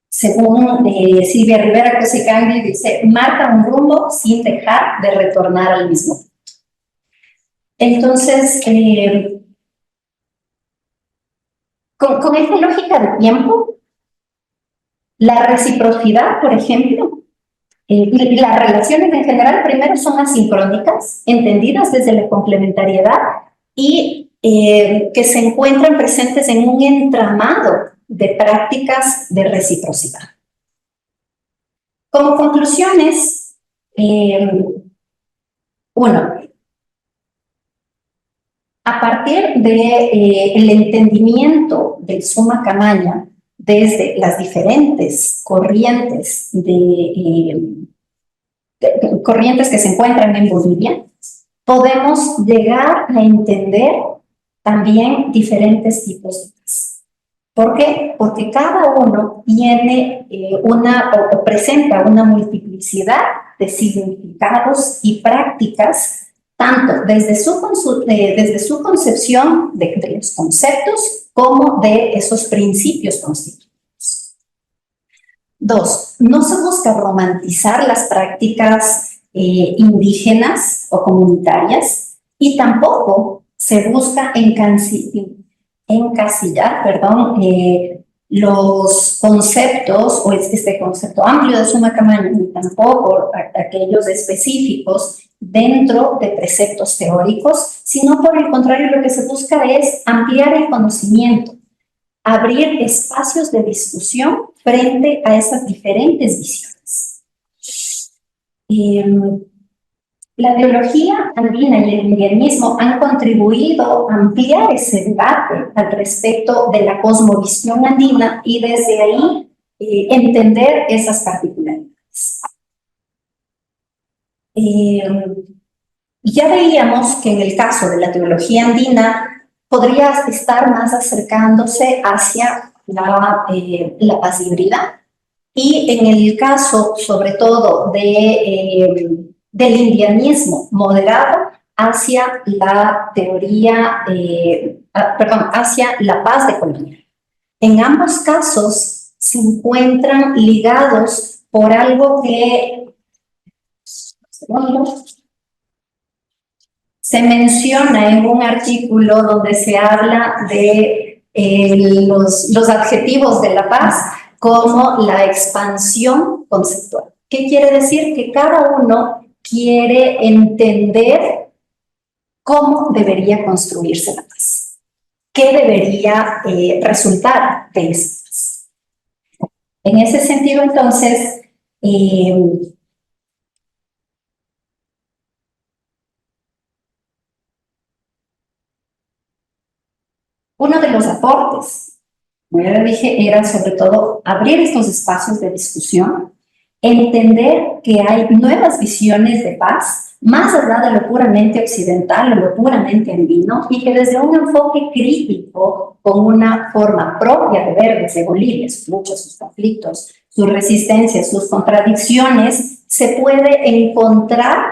[SPEAKER 3] según Silvia Rivera Cosicangui, dice, marca un rumbo sin dejar de retornar al mismo punto. Entonces, con esta lógica de tiempo, la reciprocidad, por ejemplo, y las relaciones en general, primero son asincrónicas, entendidas desde la complementariedad y que se encuentran presentes en un entramado de prácticas de reciprocidad. Como conclusiones, uno, a partir del entendimiento del Summa Kamaña desde las diferentes corrientes corrientes que se encuentran en Bolivia, podemos llegar a entender también diferentes tipos de paz. ¿Por qué? Porque cada uno tiene o presenta una multiplicidad de significados y prácticas, tanto desde su concepción de los conceptos como de esos principios constitutivos. Dos, no se busca romantizar las prácticas indígenas o comunitarias y tampoco se busca encasillar los conceptos o este concepto amplio de Summa Kamaña ni tampoco aquellos específicos dentro de preceptos teóricos, sino por el contrario lo que se busca es ampliar el conocimiento, abrir espacios de discusión frente a esas diferentes visiones. La teología andina y el indianismo han contribuido a ampliar ese debate al respecto de la cosmovisión andina y desde ahí entender esas particularidades. Ya veíamos que en el caso de la teología andina podría estar más acercándose hacia la paz híbrida, y en el caso sobre todo del indianismo moderado hacia la teoría, hacia la paz decolonial. En ambos casos se encuentran ligados por algo que se menciona en un artículo donde se habla de los adjetivos de la paz como la expansión conceptual. ¿Qué quiere decir? Que cada uno quiere entender cómo debería construirse la paz, qué debería resultar de esa paz. En ese sentido, entonces, uno de los aportes, como ya dije, era sobre todo abrir estos espacios de discusión, entender que hay nuevas visiones de paz, más allá de lo puramente occidental o lo puramente andino, y que desde un enfoque crítico, con una forma propia de ver desde Bolivia, sus luchas, sus conflictos, sus resistencias, sus contradicciones, se puede encontrar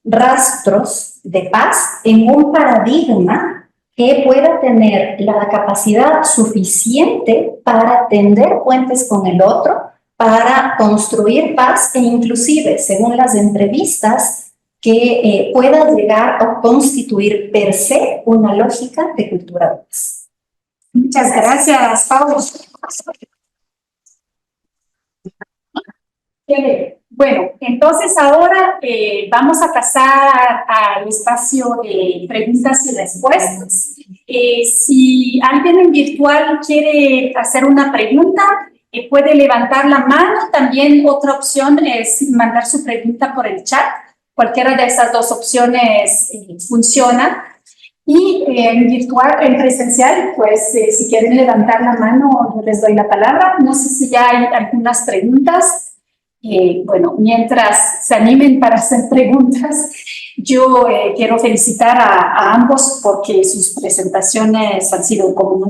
[SPEAKER 3] rastros de paz en un paradigma que pueda tener la capacidad suficiente para tender puentes con el otro, para construir paz, e inclusive, según las entrevistas, que pueda llegar a constituir per se una lógica de cultura de paz.
[SPEAKER 1] Muchas gracias, Pau. Bueno, entonces ahora vamos a pasar al espacio de preguntas y respuestas. Si alguien en virtual quiere hacer una pregunta, puede levantar la mano. También otra opción es mandar su pregunta por el chat. Cualquiera de esas dos opciones funciona. Y en virtual, en presencial, pues si quieren levantar la mano, yo les doy la palabra. No sé si ya hay algunas preguntas. Bueno, mientras se animen para hacer preguntas, yo quiero felicitar a ambos porque sus presentaciones han sido como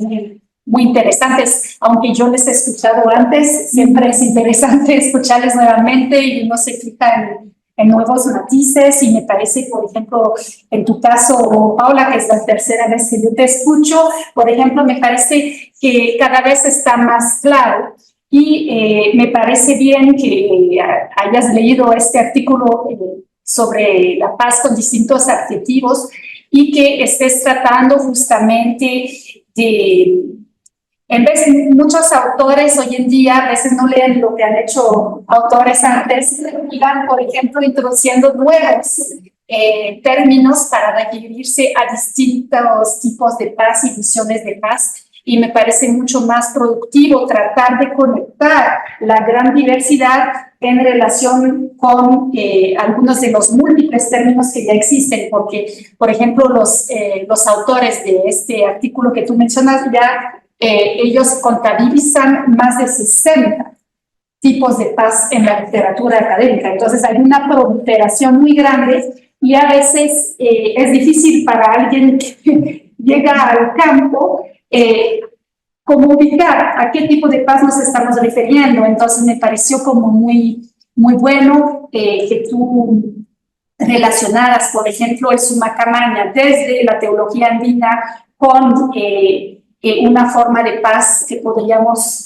[SPEAKER 1] muy interesantes. Aunque yo les he escuchado antes, siempre es interesante escucharles nuevamente y uno se fija en nuevos matices. Y me parece, por ejemplo, en tu caso, Paula, que es la tercera vez que yo te escucho, por ejemplo, me parece que cada vez está más claro. Y me parece bien que hayas leído este artículo sobre la paz con distintos adjetivos y que estés tratando justamente de, en vez de muchos autores hoy en día a veces no leen lo que han hecho autores antes, y van, por ejemplo, introduciendo nuevos términos para referirse a distintos tipos de paz y visiones de paz. Y me parece mucho más productivo tratar de conectar la gran diversidad en relación con algunos de los múltiples términos que ya existen, porque, por ejemplo, los autores de este artículo que tú mencionas ya, ellos contabilizan más de 60 tipos de paz en la literatura académica. Entonces hay una proliferación muy grande y a veces es difícil para alguien que llega al campo como ubicar a qué tipo de paz nos estamos refiriendo. Entonces me pareció como muy bueno que tú relacionaras, por ejemplo, el Sumacamaña desde la teología andina con una forma de paz que podríamos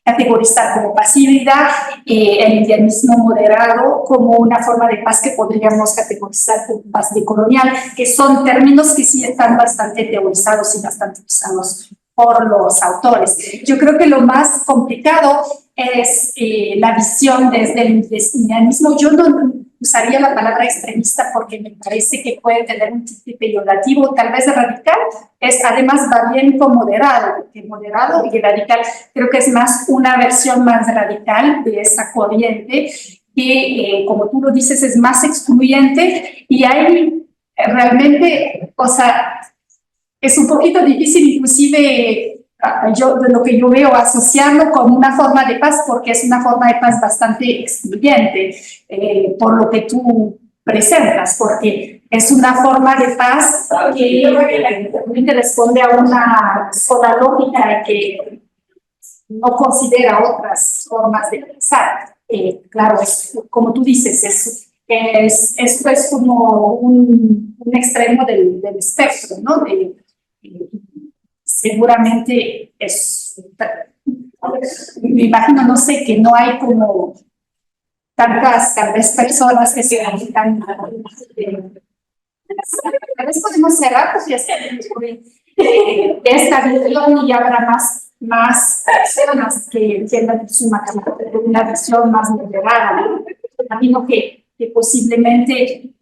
[SPEAKER 1] categorizar como pasividad, el indianismo moderado como una forma de paz que podríamos categorizar como paz decolonial, que son términos que sí están bastante teorizados y bastante usados por los autores. Yo creo que lo más complicado es la visión desde el indianismo. Yo no usaría la palabra extremista porque me parece que puede tener un tipo peyorativo, tal vez radical. Además va bien con moderado, porque moderado y radical creo que es más una versión más radical de esa corriente que, como tú lo dices, es más excluyente y hay realmente, o sea, es un poquito difícil inclusive de lo que yo veo, asociarlo con una forma de paz, porque es una forma de paz bastante excluyente, por lo que tú presentas, porque es una forma de paz que responde a una sola lógica que no considera otras formas de pensar. Claro, como tú dices, esto es como un extremo del espectro, ¿no? Seguramente me imagino, no sé, que no hay como tantas, tal vez, personas que se habitan. Tal vez podemos cerrar porque de esta visión y habrá más personas que entiendan una visión más moderada, ¿no? Imagino que posiblemente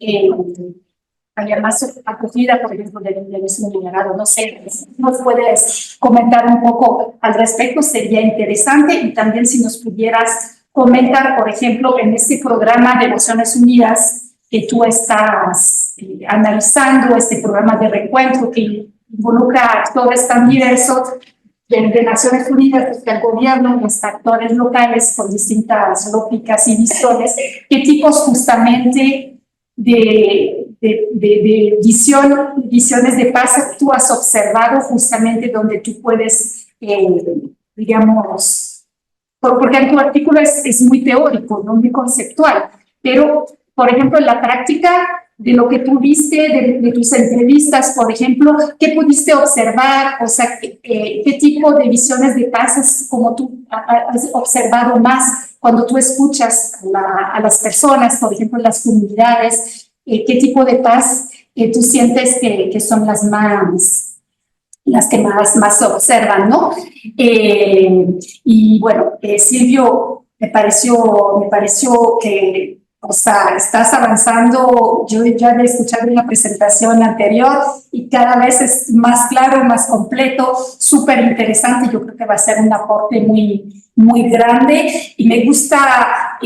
[SPEAKER 1] haya más acogida, por ejemplo, del mismo moderado. No sé, ¿nos puedes comentar un poco al respecto? Sería interesante. Y también si nos pudieras comentar, por ejemplo, en este programa de Naciones Unidas que tú estás analizando, este programa de reencuentro que involucra a actores tan diversos de Naciones Unidas, desde el gobierno, hasta actores locales con distintas lógicas y visiones, ¿qué tipos justamente de visiones de paz tú has observado justamente donde tú puedes, digamos, porque en tu artículo es muy teórico, no muy conceptual, pero, por ejemplo, en la práctica de lo que tú viste, de tus entrevistas, por ejemplo, ¿qué pudiste observar? O sea, ¿qué tipo de visiones de paz como tú has observado más cuando tú escuchas a las personas, por ejemplo, en las comunidades? ¿Qué tipo de paz tú sientes que son las que más se observan, ¿no? Y bueno, Silvio, me pareció que, o sea, estás avanzando. Yo ya he escuchado una presentación anterior y cada vez es más claro, más completo, súper interesante. Yo creo que va a ser un aporte muy, muy grande y me gusta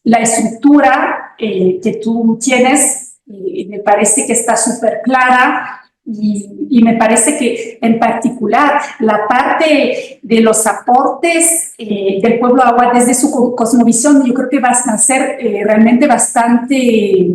[SPEAKER 1] la estructura que tú tienes. Me parece que está súper clara. Y me parece que en particular la parte de los aportes del pueblo agua desde su cosmovisión, yo creo que van a ser realmente bastante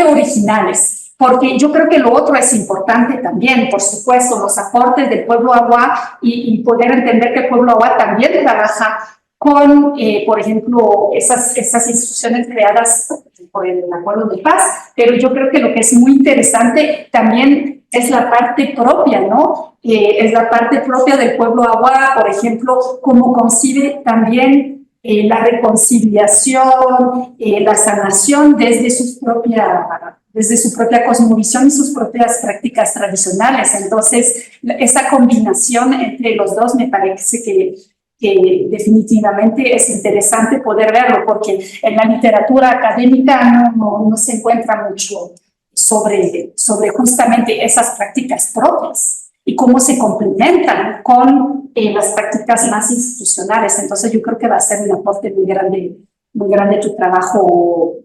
[SPEAKER 1] originales, porque yo creo que lo otro es importante también, por supuesto, los aportes del pueblo agua y poder entender que el pueblo agua también trabaja con, por ejemplo, esas instituciones creadas por el Acuerdo de Paz, pero yo creo que lo que es muy interesante también es la parte propia, ¿no? Es la parte propia del pueblo agua, por ejemplo, cómo concibe también la reconciliación, la sanación desde su propia cosmovisión y sus propias prácticas tradicionales. Entonces, esa combinación entre los dos me parece que definitivamente es interesante poder verlo, porque en la literatura académica no se encuentra mucho sobre justamente esas prácticas propias y cómo se complementan con las prácticas más institucionales. Entonces yo creo que va a ser un aporte muy grande tu trabajo,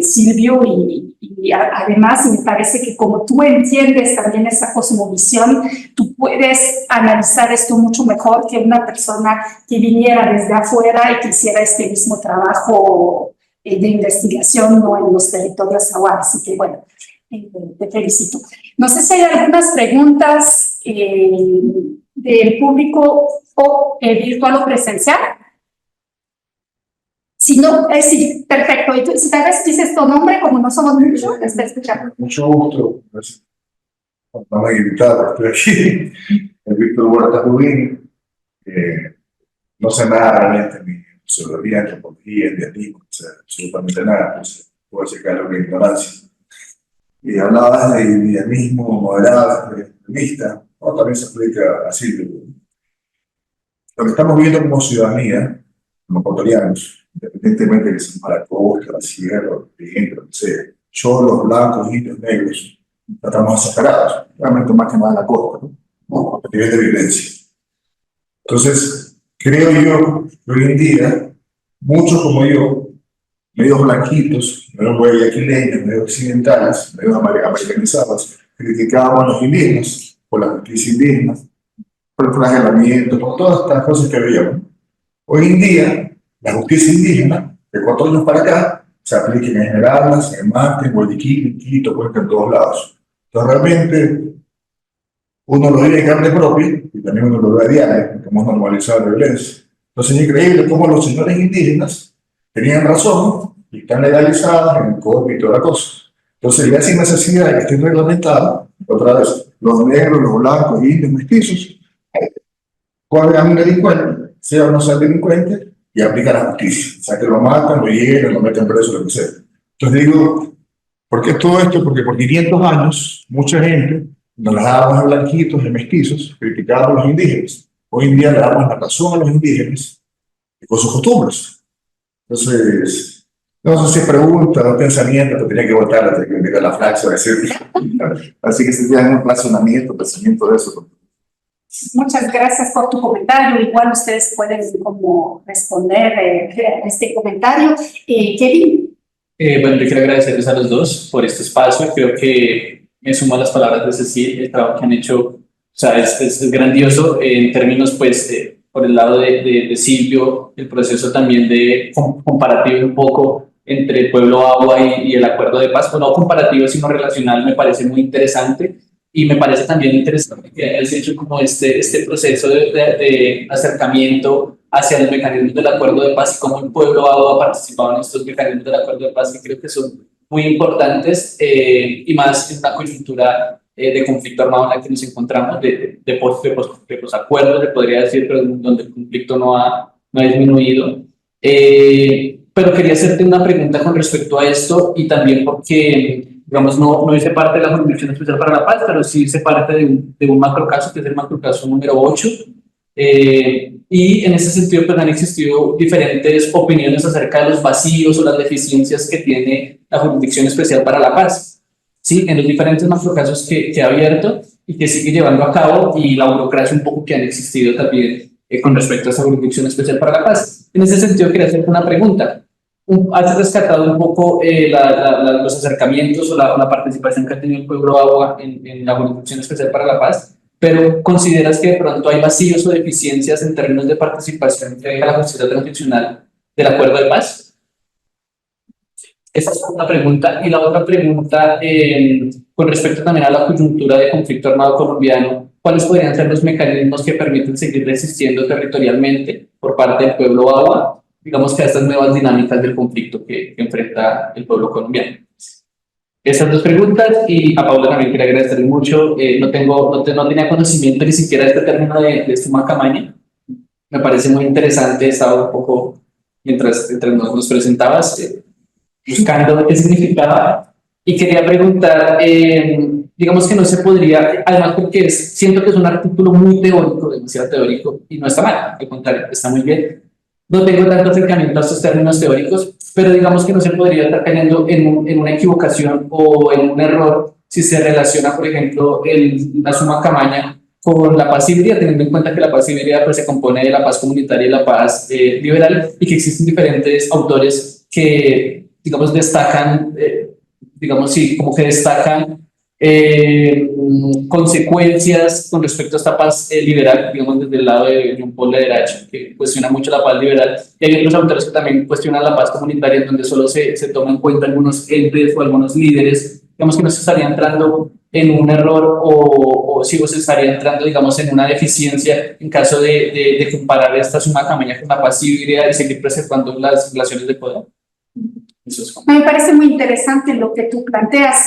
[SPEAKER 1] Silvio, y además me parece que como tú entiendes también esa cosmovisión, tú puedes analizar esto mucho mejor que una persona que viniera desde afuera y que hiciera este mismo trabajo de investigación, ¿no?, en los territorios agua. Así que bueno, te felicito. No sé si hay algunas preguntas del público o virtual o presencial. Si no, sí, perfecto. Y tú, si tal vez dices tu nombre, como no somos muchos, te está escuchando.
[SPEAKER 4] Mucho gusto. No me he invitado, estoy aquí. Víctor Huerta Rubín. No sé nada realmente de sociología, antropología, endemismo, o sea, absolutamente nada. Entonces, puedo checar lo que es ignorancia. Y hablabas de idealismo moderado, extremista, o también se aplica así. Lo que estamos viendo como ciudadanía, como ecuatorianos, independientemente de que sean para la costa, la sierra, los clientes, lo que sea, cholos, blancos, indios, negros, estamos exagerados, realmente más que nada en la costa, ¿no? A nivel de violencia. Entonces, creo yo que hoy en día, muchos como yo, medios blanquitos, medios guayaquileños, medios occidentales, medios americanizados, criticábamos a los indígenas por la justicia indígena, por el flagelamiento, por todas estas cosas que veíamos. Hoy en día, la justicia indígena, de 4 años para acá, se aplica en Esmeraldas, en Mante, en Guayaquil, en Quito, Cuenca, en todos lados. Entonces, realmente, uno lo vive en carne propia y también uno lo ve a diario, porque hemos normalizado la violencia. Entonces, es increíble cómo los señores indígenas tenían razón y están legalizados en el código y toda la cosa. Entonces, ya sin necesidad de que estén reglamentados, otra vez, los negros, los blancos, indios, mestizos, corren a un delincuente, sea o no sea delincuente, y aplican la justicia. O sea, que lo matan, lo hieren, lo meten preso, lo que sea. Entonces digo, ¿por qué todo esto? Porque por 500 años, mucha gente nos las dábamos a blanquitos, de mestizos, criticábamos a los indígenas. Hoy en día le damos la razón a los indígenas con sus costumbres. Entonces, no sé si pregunta o pensamiento, pero tenía que votar hasta que me diga la frase, decir. Así que se tiene un razonamiento, pensamiento de eso.
[SPEAKER 1] Muchas gracias por tu comentario. Igual ustedes pueden como responder a este comentario. Kevin.
[SPEAKER 5] Bueno, yo quiero agradecerles a los dos por este espacio. Creo que me sumo a las palabras de Cecil. El trabajo que han hecho, o sea, es grandioso en términos, pues, por el lado de Silvio, el proceso también de comparativo un poco entre el pueblo agua y el acuerdo de paz. Pues no comparativo, sino relacional, me parece muy interesante. Y me parece también interesante que hayas hecho como este proceso de acercamiento hacia los mecanismos del acuerdo de paz y cómo el pueblo ha participado en estos mecanismos del acuerdo de paz, que creo que son muy importantes y más en una coyuntura de conflicto armado en la que nos encontramos, de posacuerdos, le podría decir, pero donde el conflicto no ha disminuido. Pero quería hacerte una pregunta con respecto a esto y también porque, digamos, no hice parte de la Jurisdicción Especial para la Paz, pero sí hice parte de un macrocaso, que es el macrocaso número 8. Y en ese sentido, pues han existido diferentes opiniones acerca de los vacíos o las deficiencias que tiene la Jurisdicción Especial para la Paz, ¿sí? En los diferentes macrocasos que ha abierto y que sigue llevando a cabo, y la burocracia un poco que han existido también con respecto a esa Jurisdicción Especial para la Paz. En ese sentido, quería hacerte una pregunta. Has rescatado un poco los acercamientos o la participación que ha tenido el pueblo agua en la Jurisdicción Especial para la Paz, pero ¿consideras que de pronto hay vacíos o deficiencias en términos de participación que haya la justicia transicional del acuerdo de paz? Esa es una pregunta. Y la otra pregunta, con respecto también a la coyuntura de conflicto armado colombiano, ¿cuáles podrían ser los mecanismos que permiten seguir resistiendo territorialmente por parte del pueblo agua, digamos, que a estas nuevas dinámicas del conflicto que enfrenta el pueblo colombiano? Esas dos preguntas, y a Paula también quería agradecerle mucho. No tenía conocimiento ni siquiera de este término de suma camaña. Me parece muy interesante. Estaba un poco, mientras nos presentabas, buscando qué significaba, y quería preguntar, digamos que no se podría, además porque siento que es un artículo muy teórico, demasiado teórico, y no está mal, al contrario, está muy bien. No tengo tanto acercamiento a estos términos teóricos, pero digamos que no se podría estar cayendo en una equivocación o en un error si se relaciona, por ejemplo, la suma camaña con la paz híbrida, teniendo en cuenta que la paz híbrida pues, se compone de la paz comunitaria y la paz liberal, y que existen diferentes autores que, digamos, destacan, digamos, sí, como que destacan consecuencias con respecto a esta paz liberal, digamos, desde el lado de John Paul Lederach, que cuestiona mucho la paz liberal, y hay otros autores que también cuestionan la paz comunitaria, en donde solo se toman en cuenta algunos entes o algunos líderes, digamos que no se estaría entrando en un error o si se estaría entrando, digamos, en una deficiencia en caso de comparar esta suma camaña con la paz híbrida y seguir preservando las relaciones de poder.
[SPEAKER 1] Me parece muy interesante lo que tú planteas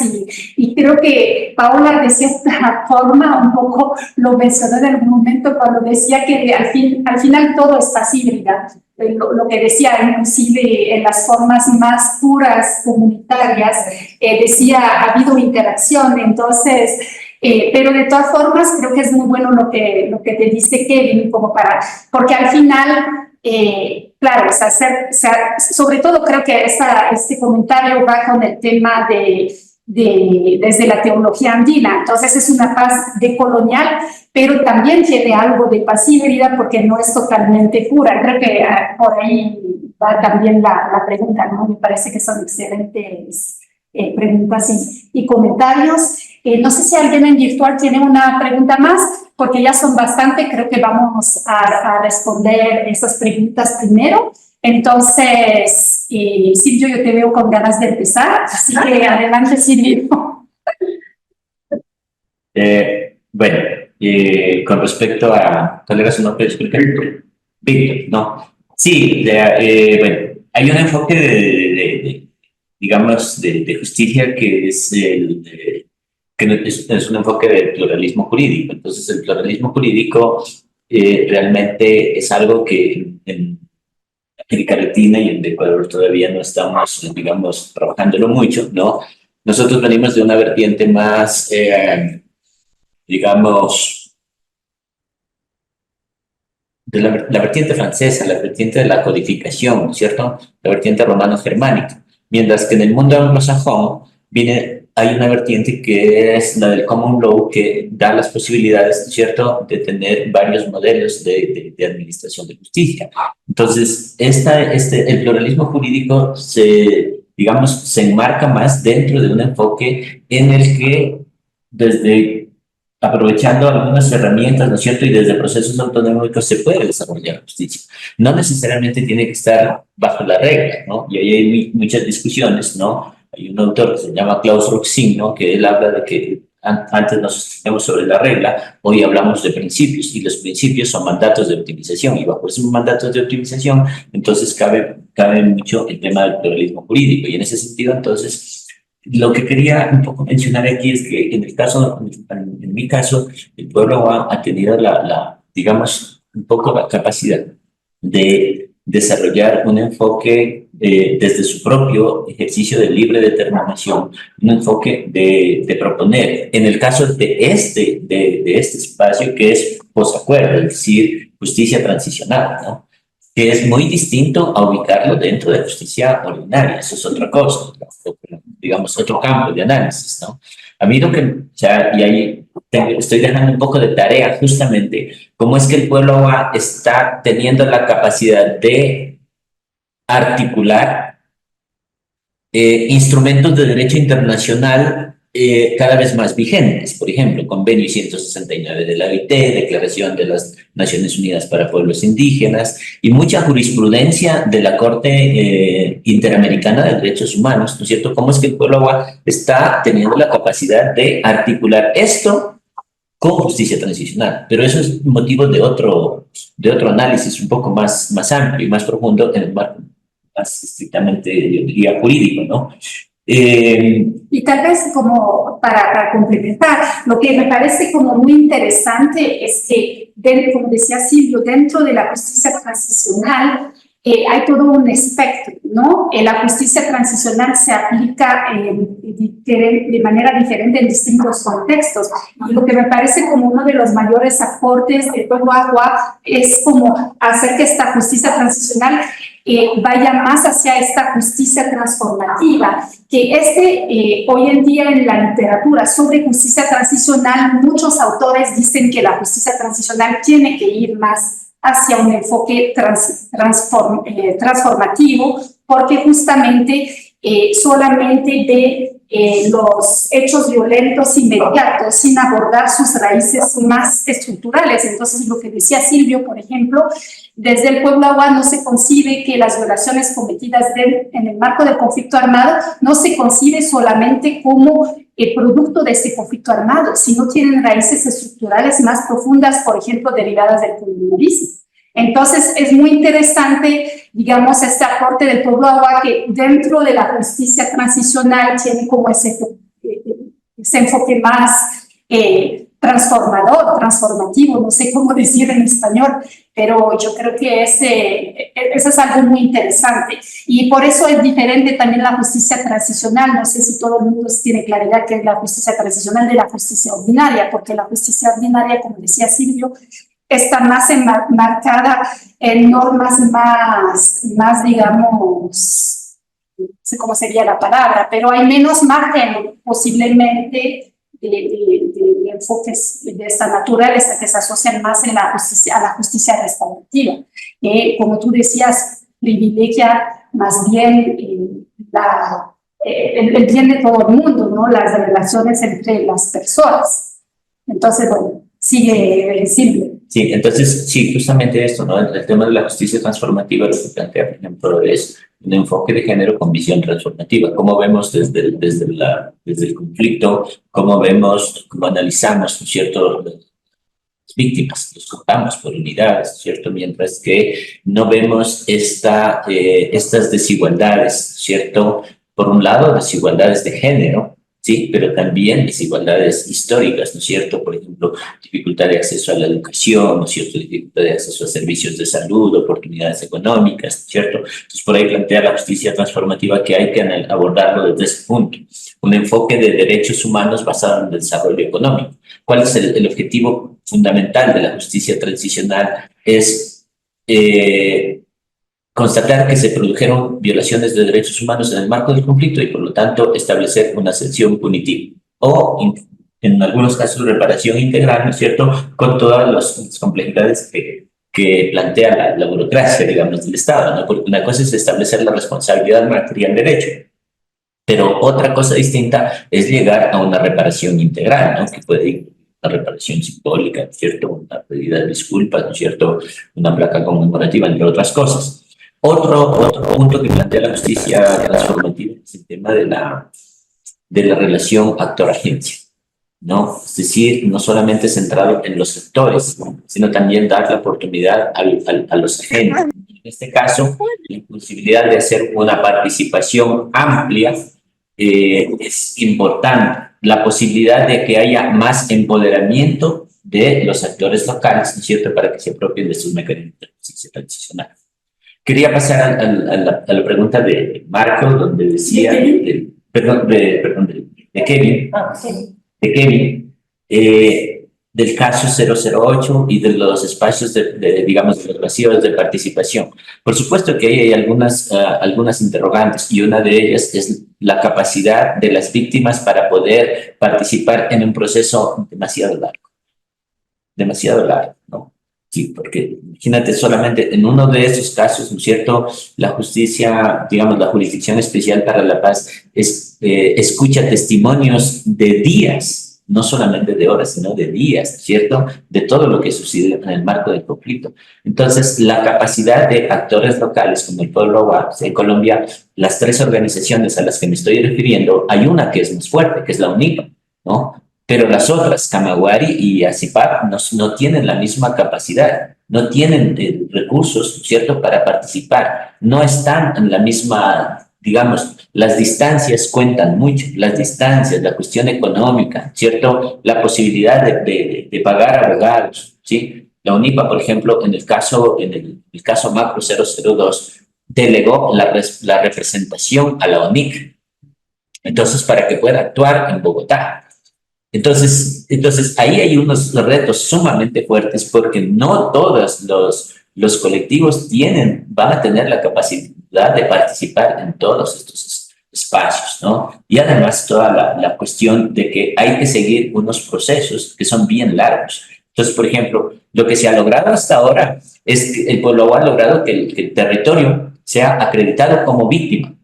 [SPEAKER 1] y creo que Paola de cierta forma un poco lo mencionó en algún momento cuando decía que al final todo es paz híbrida. Lo que decía inclusive en las formas más puras comunitarias, decía ha habido interacción, entonces, pero de todas formas creo que es muy bueno lo que te dice Kevin, porque al final, claro, sobre todo creo que este comentario va con el tema desde la teología andina, entonces es una paz decolonial, pero también tiene algo de paz híbrida porque no es totalmente pura. Creo que por ahí va también la pregunta, ¿no? Me parece que son excelentes preguntas y comentarios. No sé si alguien en virtual tiene una pregunta más, porque ya son bastante, creo que vamos a responder esas preguntas primero. Entonces, Silvio, yo te veo con ganas de empezar, así que adelante, Silvio.
[SPEAKER 2] Bueno, con respecto a, ¿cuál era su nombre? Disculpe. Víctor, ¿no? Sí, bueno, hay un enfoque digamos, de justicia que es que es un enfoque del pluralismo jurídico. Entonces, el pluralismo jurídico realmente es algo que en América Latina y en Ecuador todavía no estamos, digamos, trabajándolo mucho, ¿no? Nosotros venimos de una vertiente más, digamos, de la vertiente francesa, la vertiente de la codificación, ¿no es cierto? La vertiente romano-germánica. Mientras que en el mundo anglosajón hay una vertiente que es la del common law, que da las posibilidades, ¿no es cierto?, de tener varios modelos de administración de justicia. Entonces, el pluralismo jurídico digamos, se enmarca más dentro de un enfoque en el que aprovechando algunas herramientas, ¿no es cierto? Y desde procesos autonómicos se puede desarrollar justicia. No necesariamente tiene que estar bajo la regla, ¿no? Y ahí hay muchas discusiones, ¿no? Hay un autor que se llama Klaus Roxin, ¿no? Que él habla de que antes nos sostenemos sobre la regla, hoy hablamos de principios, y los principios son mandatos de optimización, y bajo esos mandatos de optimización, entonces cabe mucho el tema del pluralismo jurídico, y en ese sentido, entonces, lo que quería un poco mencionar aquí es que en mi caso, el pueblo ha tenido digamos, un poco la capacidad de desarrollar un enfoque desde su propio ejercicio de libre determinación, un enfoque de proponer, en el caso de este espacio que es posacuerdo, es decir, justicia transicional, ¿no? Que es muy distinto a ubicarlo dentro de justicia ordinaria, eso es otra cosa, digamos, otro campo de análisis, ¿no? A mí lo que, o sea, y ahí estoy dejando un poco de tarea justamente, cómo es que el pueblo está teniendo la capacidad de articular instrumentos de derecho internacional cada vez más vigentes. Por ejemplo, Convenio 169 de la OIT, Declaración de las Naciones Unidas para Pueblos Indígenas y mucha jurisprudencia de la Corte Interamericana de Derechos Humanos, ¿no es cierto? ¿Cómo es que el pueblo está teniendo la capacidad de articular esto con justicia transicional? Pero eso es motivo de otro análisis un poco más amplio y más profundo en el marco más estrictamente, yo diría, jurídico, ¿no?
[SPEAKER 1] Y tal vez como para complementar, lo que me parece como muy interesante es que, como decía Silvio, dentro de la justicia transicional hay todo un espectro, ¿no? La justicia transicional se aplica de manera diferente en distintos contextos. Y lo que me parece como uno de los mayores aportes de Pueblo Agua es como hacer que esta justicia transicional vaya más hacia esta justicia transformativa, que hoy en día en la literatura sobre justicia transicional, muchos autores dicen que la justicia transicional tiene que ir más hacia un enfoque transformativo, porque justamente solamente de los hechos violentos inmediatos, sin abordar sus raíces más estructurales. Entonces, lo que decía Silvio, por ejemplo, desde el Pueblo Agua no se concibe que las violaciones cometidas en el marco del conflicto armado no se concibe solamente como el producto de este conflicto armado, sino tienen raíces estructurales más profundas, por ejemplo, derivadas del colonialismo. Entonces, es muy interesante, digamos, este aporte del Pueblo Agua que dentro de la justicia transicional tiene como ese enfoque más transformativo, no sé cómo decir en español, pero yo creo que eso es algo muy interesante. Y por eso es diferente también la justicia transicional. No sé si todo el mundo tiene claridad que es la justicia transicional de la justicia ordinaria, porque la justicia ordinaria, como decía Silvio, está más enmarcada en normas más, digamos, no sé cómo sería la palabra, pero hay menos margen posiblemente de enfoques de esta naturaleza que se asocian más a la justicia restaurativa. Como tú decías, privilegia más bien el bien de todo el mundo, ¿no? Las relaciones entre las personas. Entonces, bueno, sigue Silvia.
[SPEAKER 2] Sí, entonces, sí, justamente esto, ¿no? El tema de la justicia transformativa lo que plantea, por ejemplo, es un enfoque de género con visión transformativa. ¿Cómo vemos desde el conflicto? ¿Cómo vemos, cómo analizamos, ¿no es cierto?, las víctimas? Los contamos por unidades, ¿no es cierto? Mientras que no vemos estas desigualdades, ¿no es cierto? Por un lado, desigualdades de género, sí, pero también desigualdades históricas, ¿no es cierto? Por ejemplo, dificultad de acceso a la educación, ¿no es cierto? Dificultad de acceso a servicios de salud, oportunidades económicas, ¿no es cierto? Entonces, por ahí plantea la justicia transformativa que hay que abordarlo desde ese punto. Un enfoque de derechos humanos basado en el desarrollo económico. ¿Cuál es el objetivo fundamental de la justicia transicional? Es constatar que se produjeron violaciones de derechos humanos en el marco del conflicto y, por lo tanto, establecer una sanción punitiva. O, en algunos casos, reparación integral, ¿no es cierto?, con todas las complejidades que plantea la burocracia, digamos, del Estado, ¿no? Porque una cosa es establecer la responsabilidad material del hecho, pero otra cosa distinta es llegar a una reparación integral, ¿no? Que puede ir una reparación simbólica, ¿no es cierto?, una pedida de disculpas, ¿no es cierto?, una placa conmemorativa, entre otras cosas. Otro punto que plantea la justicia transformativa es el tema de la relación actor-agencia, ¿no? Es decir, no solamente centrado en los actores, sino también dar la oportunidad a los agentes. En este caso, la posibilidad de hacer una participación amplia es importante. La posibilidad de que haya más empoderamiento de los actores locales, ¿no es cierto?, para que se apropien de sus mecanismos de justicia transicional. Quería pasar a la pregunta de Marco, donde decía, de Kevin, de Kevin, del caso 008 y de los espacios digamos, de los vacíos de participación. Por supuesto que ahí hay algunas interrogantes, y una de ellas es la capacidad de las víctimas para poder participar en un proceso demasiado largo, ¿no? Sí, porque imagínate, solamente en uno de esos casos, ¿no es cierto?, la justicia, digamos, la Jurisdicción Especial para la Paz escucha testimonios de días, no solamente de horas, sino de días, ¿cierto?, de todo lo que sucede en el marco del conflicto. Entonces, la capacidad de actores locales como el Pueblo Aguá, en Colombia, las tres organizaciones a las que me estoy refiriendo, hay una que es más fuerte, que es la UNIPA, ¿no? Pero las otras, Camagüey y Acipap, no tienen la misma capacidad, no tienen recursos, ¿cierto?, para participar, no están en la misma, digamos, las distancias cuentan mucho, las distancias, la cuestión económica, ¿cierto?, la posibilidad de pagar abogados, ¿sí? La UNIPA, por ejemplo, en el caso Macro 002, delegó la representación a la ONIC, entonces, para que pueda actuar en Bogotá. Entonces ahí hay unos retos sumamente fuertes, porque no todos los colectivos van a tener la capacidad de participar en todos estos espacios, ¿no? Y además toda la cuestión de que hay que seguir unos procesos que son bien largos. Entonces, por ejemplo, lo que se ha logrado hasta ahora es que el pueblo ha logrado que el territorio sea acreditado como víctima.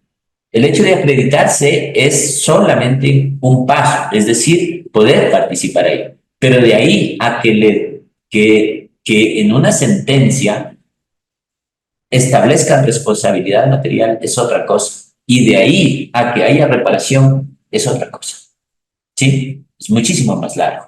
[SPEAKER 2] El hecho de acreditarse es solamente un paso, es decir, poder participar ahí. Pero de ahí a que en una sentencia establezcan responsabilidad material es otra cosa. Y de ahí a que haya reparación es otra cosa. ¿Sí? Es muchísimo más largo.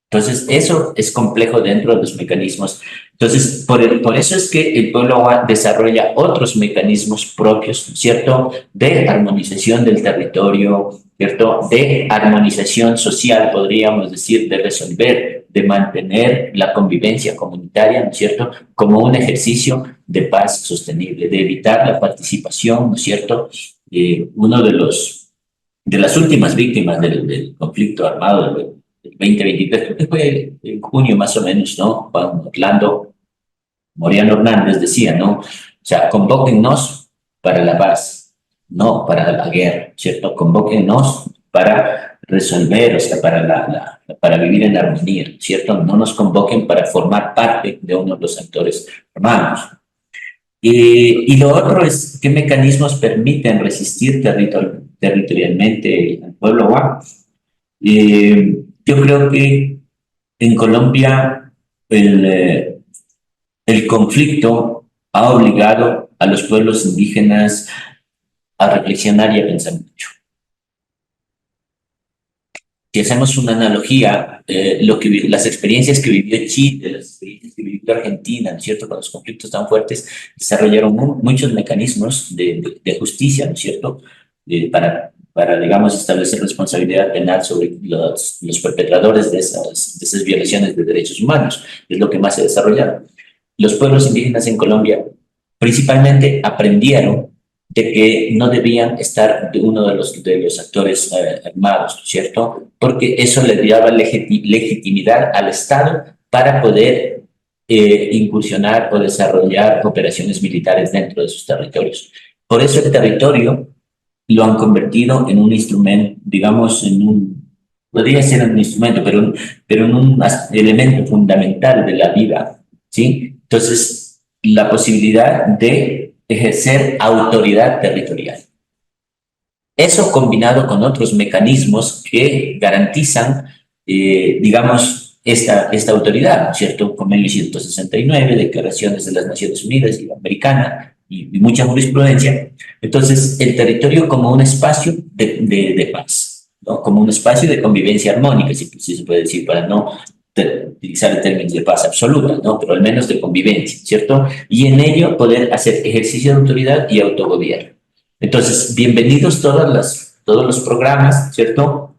[SPEAKER 2] Entonces, eso es complejo dentro de los mecanismos. Entonces, por eso es que el pueblo desarrolla otros mecanismos propios, ¿cierto?, de armonización del territorio, ¿cierto?, de armonización social, podríamos decir, de resolver, de mantener la convivencia comunitaria, ¿no es cierto?, como un ejercicio de paz sostenible, de evitar la participación, ¿no es cierto? Uno de las últimas víctimas del conflicto armado del 2023, creo que fue en junio más o menos, ¿no?, cuando Orlando Moriano Hernández decía, ¿no?, o sea, convóquennos para la paz, no para la guerra, ¿cierto? Convóquennos para resolver, o sea, para vivir en armonía, ¿cierto? No nos convoquen para formar parte de uno de los actores armados. Y lo otro es qué mecanismos permiten resistir territorialmente al pueblo guapo. Yo creo que en Colombia el conflicto ha obligado a los pueblos indígenas a reflexionar y a pensar mucho. Si hacemos una analogía, las experiencias que vivió Chile, las experiencias que vivió Argentina, ¿no es cierto?, con los conflictos tan fuertes, desarrollaron muchos mecanismos de justicia, ¿no es cierto?, para, digamos, establecer responsabilidad penal sobre los perpetradores de esas violaciones de derechos humanos. Es lo que más se desarrollaron. Los pueblos indígenas en Colombia principalmente aprendieron de que no debían estar de uno de los actores armados, ¿cierto? Porque eso le daba legitimidad al Estado para poder incursionar o desarrollar operaciones militares dentro de sus territorios. Por eso el territorio lo han convertido en un instrumento, digamos, podría ser un instrumento, pero en un elemento fundamental de la vida, ¿sí? Entonces, la posibilidad de ejercer autoridad territorial. Eso combinado con otros mecanismos que garantizan, digamos, esta autoridad, ¿cierto? Convenio 169, declaraciones de las Naciones Unidas y la Americana y mucha jurisprudencia. Entonces, el territorio como un espacio de paz, ¿no? Como un espacio de convivencia armónica, si se puede decir, para no utilizar términos de paz absoluta, ¿no? Pero al menos de convivencia, ¿cierto? Y en ello poder hacer ejercicio de autoridad y autogobierno. Entonces, bienvenidos todos los programas, ¿cierto?,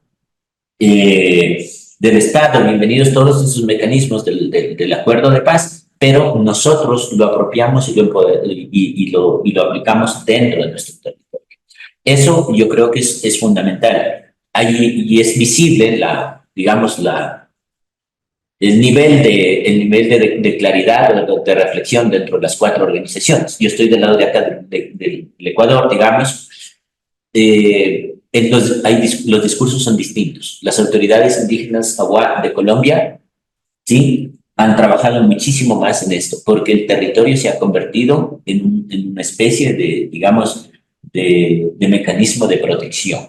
[SPEAKER 2] del Estado, bienvenidos todos esos mecanismos del acuerdo de paz, pero nosotros lo apropiamos y lo aplicamos dentro de nuestro territorio. Eso yo creo que es fundamental. Y es visible el nivel de claridad o de reflexión dentro de las 4 organizaciones. Yo estoy del lado de acá del Ecuador, digamos. Los discursos son distintos. Las autoridades indígenas Aguá de Colombia, sí, han trabajado muchísimo más en esto, porque el territorio se ha convertido en una especie digamos, de mecanismo de protección,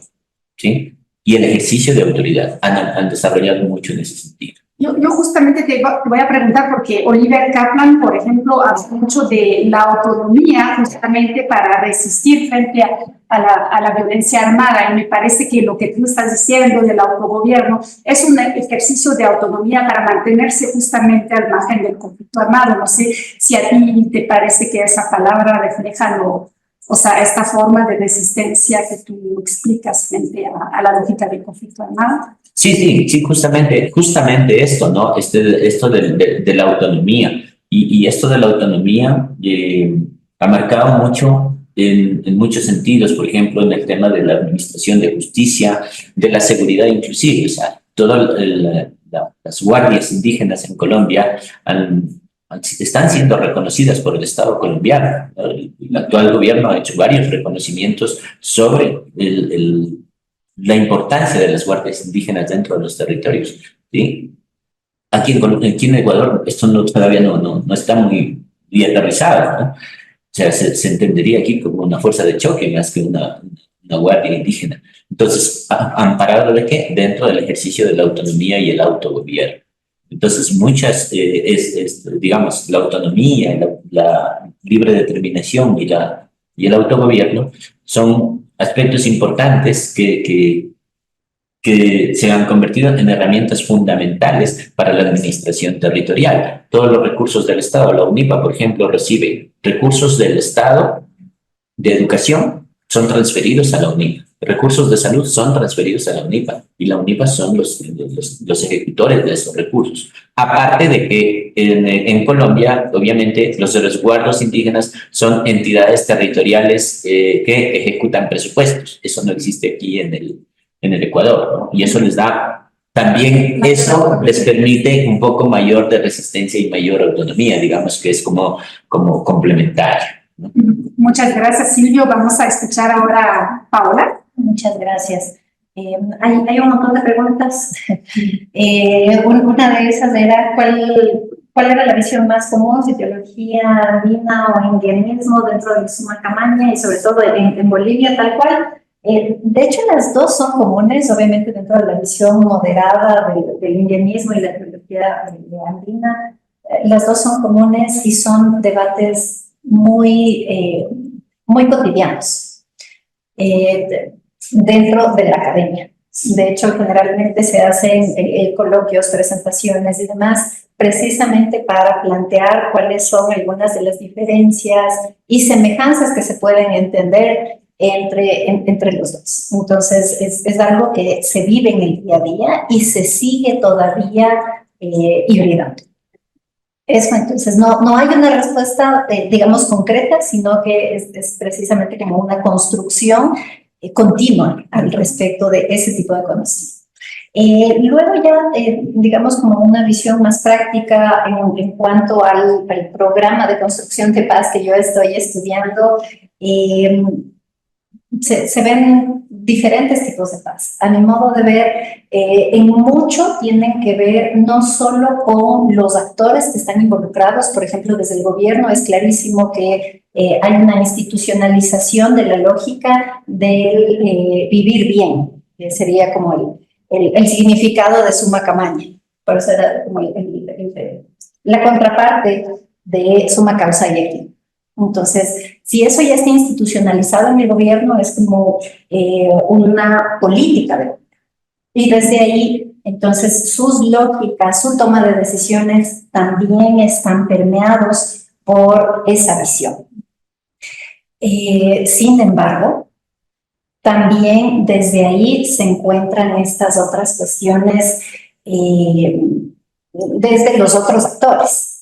[SPEAKER 2] ¿sí? Y el ejercicio de autoridad han desarrollado mucho en ese sentido.
[SPEAKER 1] Yo justamente te voy a preguntar porque Oliver Kaplan, por ejemplo, habla mucho de la autonomía justamente para resistir frente a la violencia armada, y me parece que lo que tú estás diciendo del autogobierno es un ejercicio de autonomía para mantenerse justamente al margen del conflicto armado. No sé si a ti te parece que esa palabra refleja esta forma de resistencia que tú explicas frente a la lógica del conflicto armado.
[SPEAKER 2] Sí, justamente esto, ¿no? Esto de la autonomía. Y esto de la autonomía ha marcado mucho en muchos sentidos, por ejemplo, en el tema de la administración de justicia, de la seguridad inclusive. O sea, todas las guardias indígenas en Colombia están siendo reconocidas por el Estado colombiano. El actual gobierno ha hecho varios reconocimientos sobre la importancia de las guardias indígenas dentro de los territorios, ¿sí? Aquí en Ecuador esto todavía no está muy aterrizado, ¿no? O sea, se entendería aquí como una fuerza de choque más que una guardia indígena. Entonces, ¿amparado de qué? Dentro del ejercicio de la autonomía y el autogobierno. Entonces, digamos, la autonomía, la libre determinación y el autogobierno son aspectos importantes que se han convertido en herramientas fundamentales para la administración territorial. Todos los recursos del Estado, la UNIPA, por ejemplo, recibe recursos del Estado de educación, son transferidos a la UNIPA. Recursos de salud son transferidos a la UNIPA y la UNIPA son los ejecutores de esos recursos. Aparte de que en Colombia, obviamente, los resguardos indígenas son entidades territoriales que ejecutan presupuestos. Eso no existe aquí en el Ecuador, ¿no? Y eso les da, también eso les permite un poco mayor de resistencia y mayor autonomía, digamos que es como complementario, ¿no?
[SPEAKER 1] Muchas gracias, Silvio. Vamos a escuchar ahora a Paola.
[SPEAKER 3] Muchas gracias. Hay un montón de preguntas. Una de esas era ¿cuál era la visión más común, si teología andina o indianismo dentro del Suma Camaña y sobre todo en Bolivia tal cual? De hecho, las dos son comunes, obviamente dentro de la visión moderada del indianismo y la teología andina. Las dos son comunes y son debates muy cotidianos dentro de la academia. De hecho, generalmente se hacen coloquios, presentaciones y demás, precisamente para plantear cuáles son algunas de las diferencias y semejanzas que se pueden entender entre los dos. Entonces, es algo que se vive en el día a día y se sigue todavía hibridando. Eso, entonces, no hay una respuesta, digamos, concreta, sino que es precisamente como una construcción continua al respecto de ese tipo de conocimiento. Luego ya, digamos, como una visión más práctica en cuanto al programa de construcción de paz que yo estoy estudiando, se ven diferentes tipos de paz. A mi modo de ver, en mucho tienen que ver no solo con los actores que están involucrados, por ejemplo, desde el gobierno es clarísimo que hay una institucionalización de la lógica del vivir bien, que sería como el significado de Summa Camaña. Por eso era como la contraparte de Summa Causa Iecti. Entonces, si eso ya está institucionalizado en el gobierno, es como una política de gobierno. Y desde ahí, entonces, sus lógicas, su toma de decisiones también están permeados por esa visión. Sin embargo, también desde ahí se encuentran estas otras cuestiones desde los otros actores.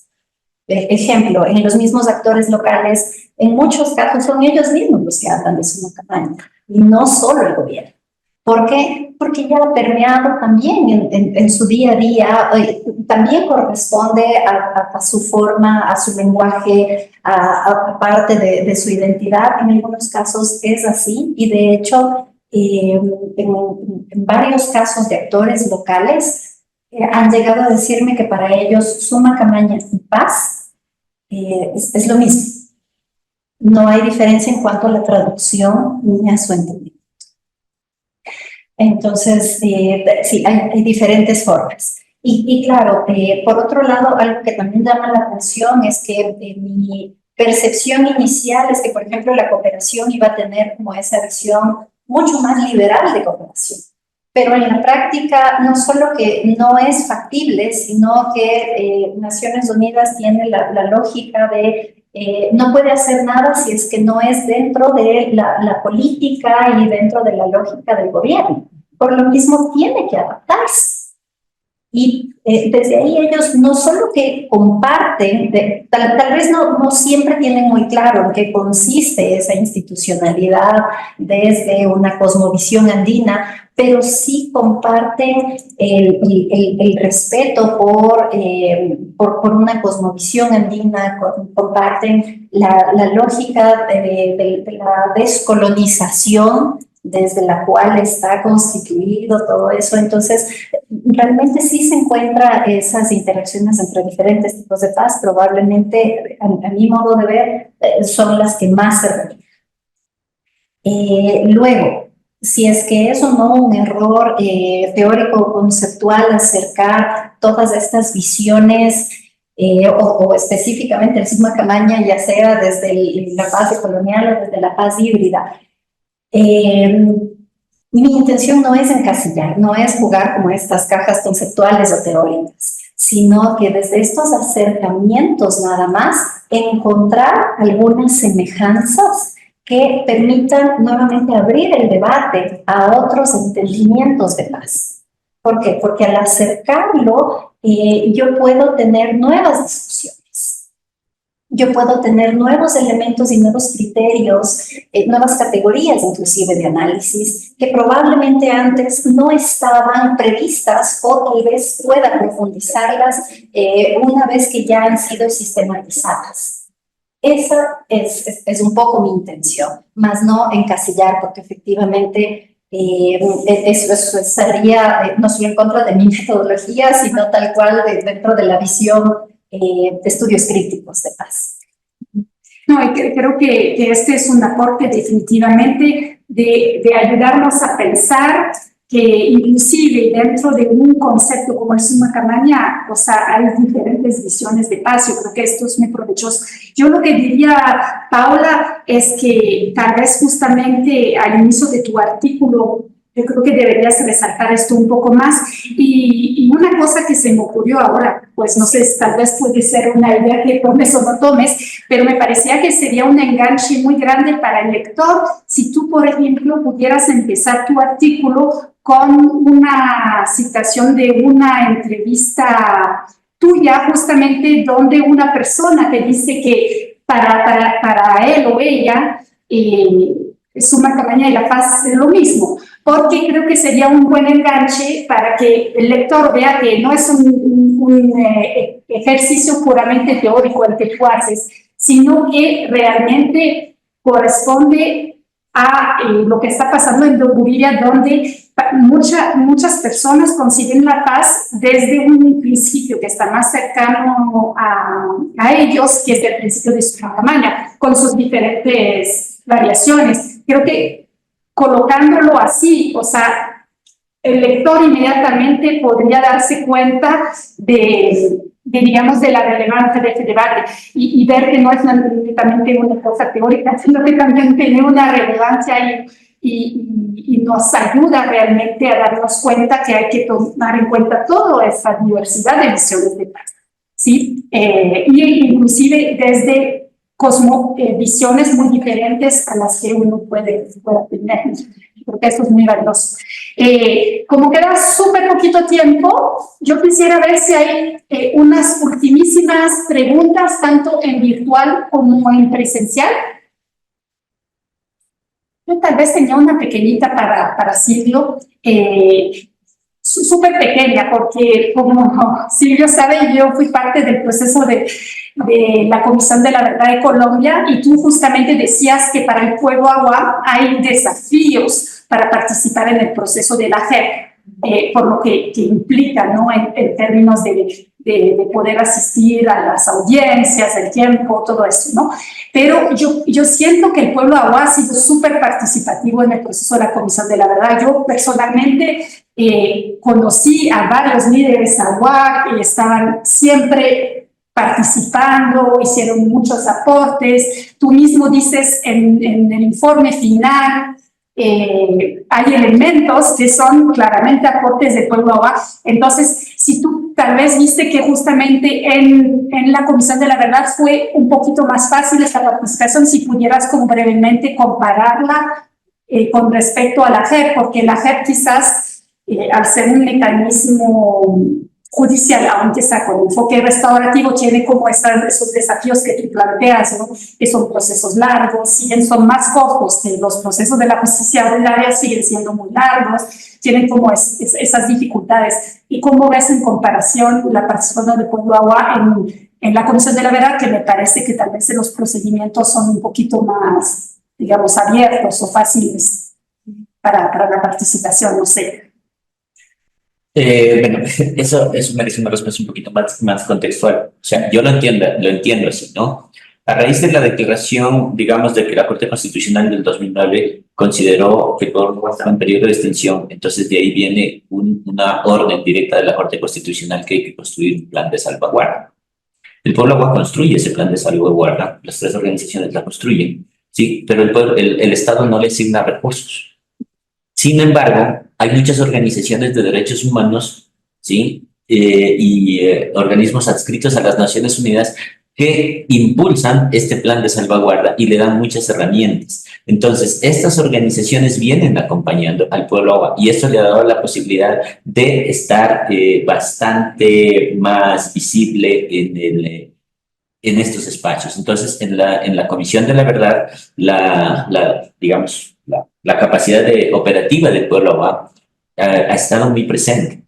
[SPEAKER 3] Ejemplo, en los mismos actores locales, en muchos casos son ellos mismos los que hablan de Summa Camaña y no solo el gobierno. ¿Por qué? Porque ya ha permeado también en su día a día, también corresponde a su forma, a su lenguaje, a parte de su identidad. En algunos casos es así y de hecho en varios casos de actores locales han llegado a decirme que para ellos Summa Camaña y paz es lo mismo. No hay diferencia en cuanto a la traducción ni a su entendimiento. Entonces, sí, hay diferentes formas. Y claro, por otro lado, algo que también llama la atención es que mi percepción inicial es que, por ejemplo, la cooperación iba a tener como esa visión mucho más liberal de cooperación. Pero en la práctica, no solo que no es factible, sino que Naciones Unidas tiene la lógica de no puede hacer nada si es que no es dentro de la política y dentro de la lógica del gobierno. Por lo mismo, tiene que adaptarse. Y desde ahí ellos no solo que comparten, tal vez no siempre tienen muy claro en qué consiste esa institucionalidad desde una cosmovisión andina, pero sí comparten el respeto por una cosmovisión andina, comparten la lógica de la descolonización desde la cual está constituido todo eso. Entonces, realmente sí se encuentran esas interacciones entre diferentes tipos de paz. Probablemente, a mi modo de ver, son las que más se reflejan. Luego, si es que es o no un error teórico o conceptual acercar todas estas visiones o específicamente el Summa Camaña, ya sea desde la paz colonial o desde la paz híbrida, mi intención no es encasillar, no es jugar como estas cajas conceptuales o teóricas, sino que desde estos acercamientos nada más encontrar algunas semejanzas que permitan nuevamente abrir el debate a otros entendimientos de paz. ¿Por qué? Porque al acercarlo yo puedo tener nuevas discusiones. Yo puedo tener nuevos elementos y nuevos criterios, nuevas categorías inclusive de análisis que probablemente antes no estaban previstas o tal vez pueda profundizarlas una vez que ya han sido sistematizadas. Esa es un poco mi intención, más no encasillar, porque efectivamente eso estaría no solo en contra de mi metodología, sino tal cual dentro de la visión de estudios críticos de paz.
[SPEAKER 1] No, y creo que este es un aporte definitivamente de ayudarnos a pensar que inclusive dentro de un concepto como el Summa Camaña, o sea, hay diferentes visiones de paz. Yo creo que esto es muy provechoso. Yo lo que diría, Paula, es que tal vez justamente al inicio de tu artículo, yo creo que deberías resaltar esto un poco más. Y una cosa que se me ocurrió ahora, pues no sé, tal vez puede ser una idea que tomes o no tomes, pero me parecía que sería un enganche muy grande para el lector si tú, por ejemplo, pudieras empezar tu artículo con una citación de una entrevista tuya, justamente donde una persona te dice que para él o ella, Summa Camaña y la paz es lo mismo, porque creo que sería un buen enganche para que el lector vea que no es un ejercicio puramente teórico el que tú haces, sino que realmente corresponde a lo que está pasando en Bolivia, donde muchas personas consiguen la paz desde un principio que está más cercano a ellos, que es el principio de Summa Camaña, con sus diferentes variaciones. Creo que colocándolo así, o sea, el lector inmediatamente podría darse cuenta digamos, de la relevancia de este debate y ver que no es únicamente una cosa teórica, sino que también tiene una relevancia y nos ayuda realmente a darnos cuenta que hay que tomar en cuenta toda esa diversidad de visiones de paz, ¿sí? Y inclusive desde visiones muy diferentes a las que uno puede tener. Creo que eso es muy valioso. Como queda súper poquito tiempo, yo quisiera ver si hay unas ultimísimas preguntas, tanto en virtual como en presencial. Yo tal vez tenía una pequeñita para Silvio, súper pequeña, porque como Silvio sabe, yo fui parte del proceso de la Comisión de la Verdad de Colombia, y tú justamente decías que para el Pueblo Agua hay desafíos para participar en el proceso de la JEP, por lo que implica, ¿no? En términos de poder asistir a las audiencias, el tiempo, todo eso, ¿no? Pero yo siento que el Pueblo Agua ha sido súper participativo en el proceso de la Comisión de la Verdad. Yo personalmente conocí a varios líderes AUAC y estaban siempre participando, hicieron muchos aportes. Tú mismo dices en el informe final, hay elementos que son claramente aportes del Pueblo AUAC. Entonces, si tú tal vez viste que justamente en la Comisión de la Verdad fue un poquito más fácil esta participación, si pudieras como brevemente compararla con respecto a la JEP, porque la JEP quizás, al ser un mecanismo judicial, aunque está con enfoque restaurativo, tiene como esos desafíos que tú planteas, ¿no? Que son procesos largos, si bien son más cortos que los procesos de la justicia ordinaria, siguen siendo muy largos, tienen como esas dificultades. ¿Y cómo ves en comparación la participación del Pueblo Agua en la Comisión de la Verdad, que me parece que tal vez los procedimientos son un poquito más, digamos, abiertos o fáciles para la participación, no sé?
[SPEAKER 2] Bueno, eso merece una respuesta un poquito más contextual. O sea, yo lo entiendo así, ¿no? A raíz de la declaración, digamos, de que la Corte Constitucional del 2009 consideró que por un periodo de extensión, entonces de ahí viene una orden directa de la Corte Constitucional que hay que construir un plan de salvaguarda. El Pueblo Agua construye ese plan de salvaguarda, las tres organizaciones la construyen, sí, pero el Estado no le asigna recursos. Sin embargo, hay muchas organizaciones de derechos humanos, ¿sí? Organismos adscritos a las Naciones Unidas que impulsan este plan de salvaguarda y le dan muchas herramientas. Entonces, estas organizaciones vienen acompañando al Pueblo Agua y esto le ha dado la posibilidad de estar bastante más visible en estos espacios. Entonces, en la Comisión de la Verdad, digamos, la capacidad operativa del Pueblo Agua ha estado muy presente,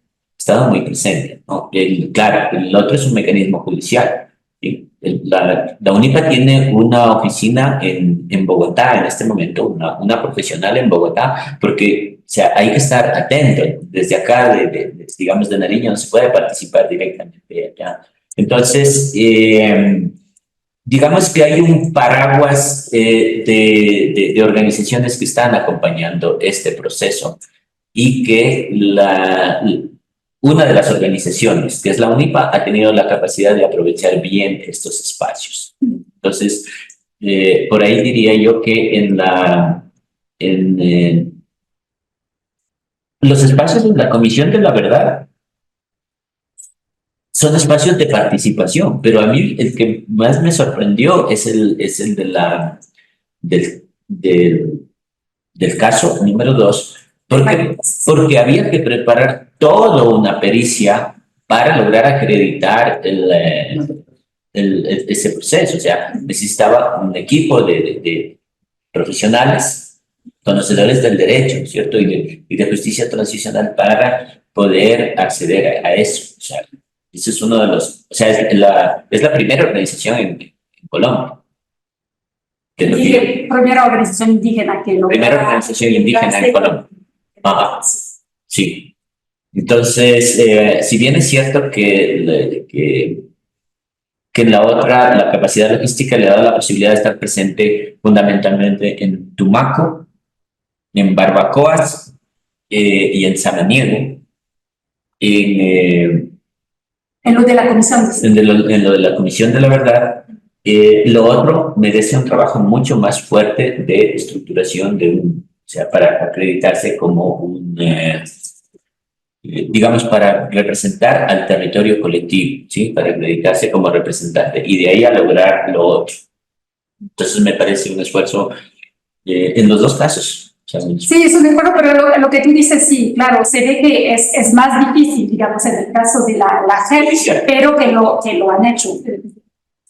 [SPEAKER 2] ¿no? Claro, el otro es un mecanismo judicial, ¿sí? La UNIPA tiene una oficina en Bogotá en este momento, una profesional en Bogotá, porque o sea, hay que estar atento. Desde acá, digamos, de Nariño, no se puede participar directamente allá. Entonces, digamos que hay un paraguas de organizaciones que están acompañando este proceso y que una de las organizaciones, que es la UNIPA, ha tenido la capacidad de aprovechar bien estos espacios. Entonces, por ahí diría yo que en los espacios de la Comisión de la Verdad son espacios de participación, pero a mí el que más me sorprendió es el del caso número 2, porque había que preparar toda una pericia para lograr acreditar ese proceso. O sea, necesitaba un equipo de profesionales, conocedores del derecho, ¿cierto? Y de justicia transicional para poder acceder a eso. O sea, ese es uno de los, o sea, es la primera organización en Colombia.
[SPEAKER 1] Primera organización indígena que lo...
[SPEAKER 2] Primera organización indígena en Colombia. Ajá, sí. Entonces, si bien es cierto que en la otra, la capacidad logística le ha dado la posibilidad de estar presente fundamentalmente en Tumaco, en Barbacoas y en Samaniego, en
[SPEAKER 1] lo de la comisión.
[SPEAKER 2] en lo de la Comisión de la Verdad. Lo otro merece un trabajo mucho más fuerte de estructuración o sea, para acreditarse como digamos, para representar al territorio colectivo, ¿sí? Para acreditarse como representante y de ahí a lograr lo otro. Entonces me parece un esfuerzo en los dos casos. O sea,
[SPEAKER 1] sí, eso de acuerdo, pero lo que tú dices, sí, claro, se ve que es más difícil, digamos, en el caso de la JEP, pero que lo han hecho. Me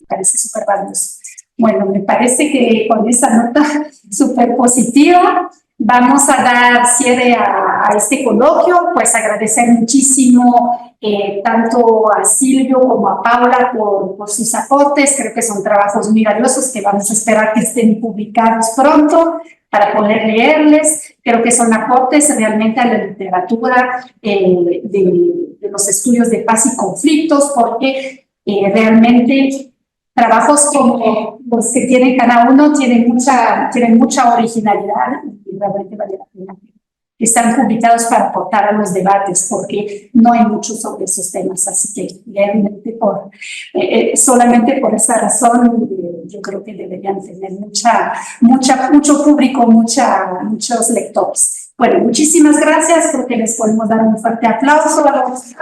[SPEAKER 1] parece súper valioso. Bueno, me parece que con esa nota súper positiva vamos a dar cierre a este coloquio, pues agradecer muchísimo tanto a Silvio como a Paula por sus aportes. Creo que son trabajos muy valiosos que vamos a esperar que estén publicados pronto para poder leerles. Creo que son aportes realmente a la literatura de los estudios de paz y conflictos, porque realmente trabajos como los que tiene cada uno tienen mucha originalidad y realmente vale la pena que están publicados para aportar a los debates, porque no hay mucho sobre esos temas, así que realmente solamente por esa razón yo creo que deberían tener mucho público, muchos lectores. Bueno, muchísimas gracias, creo que les podemos dar un fuerte aplauso a los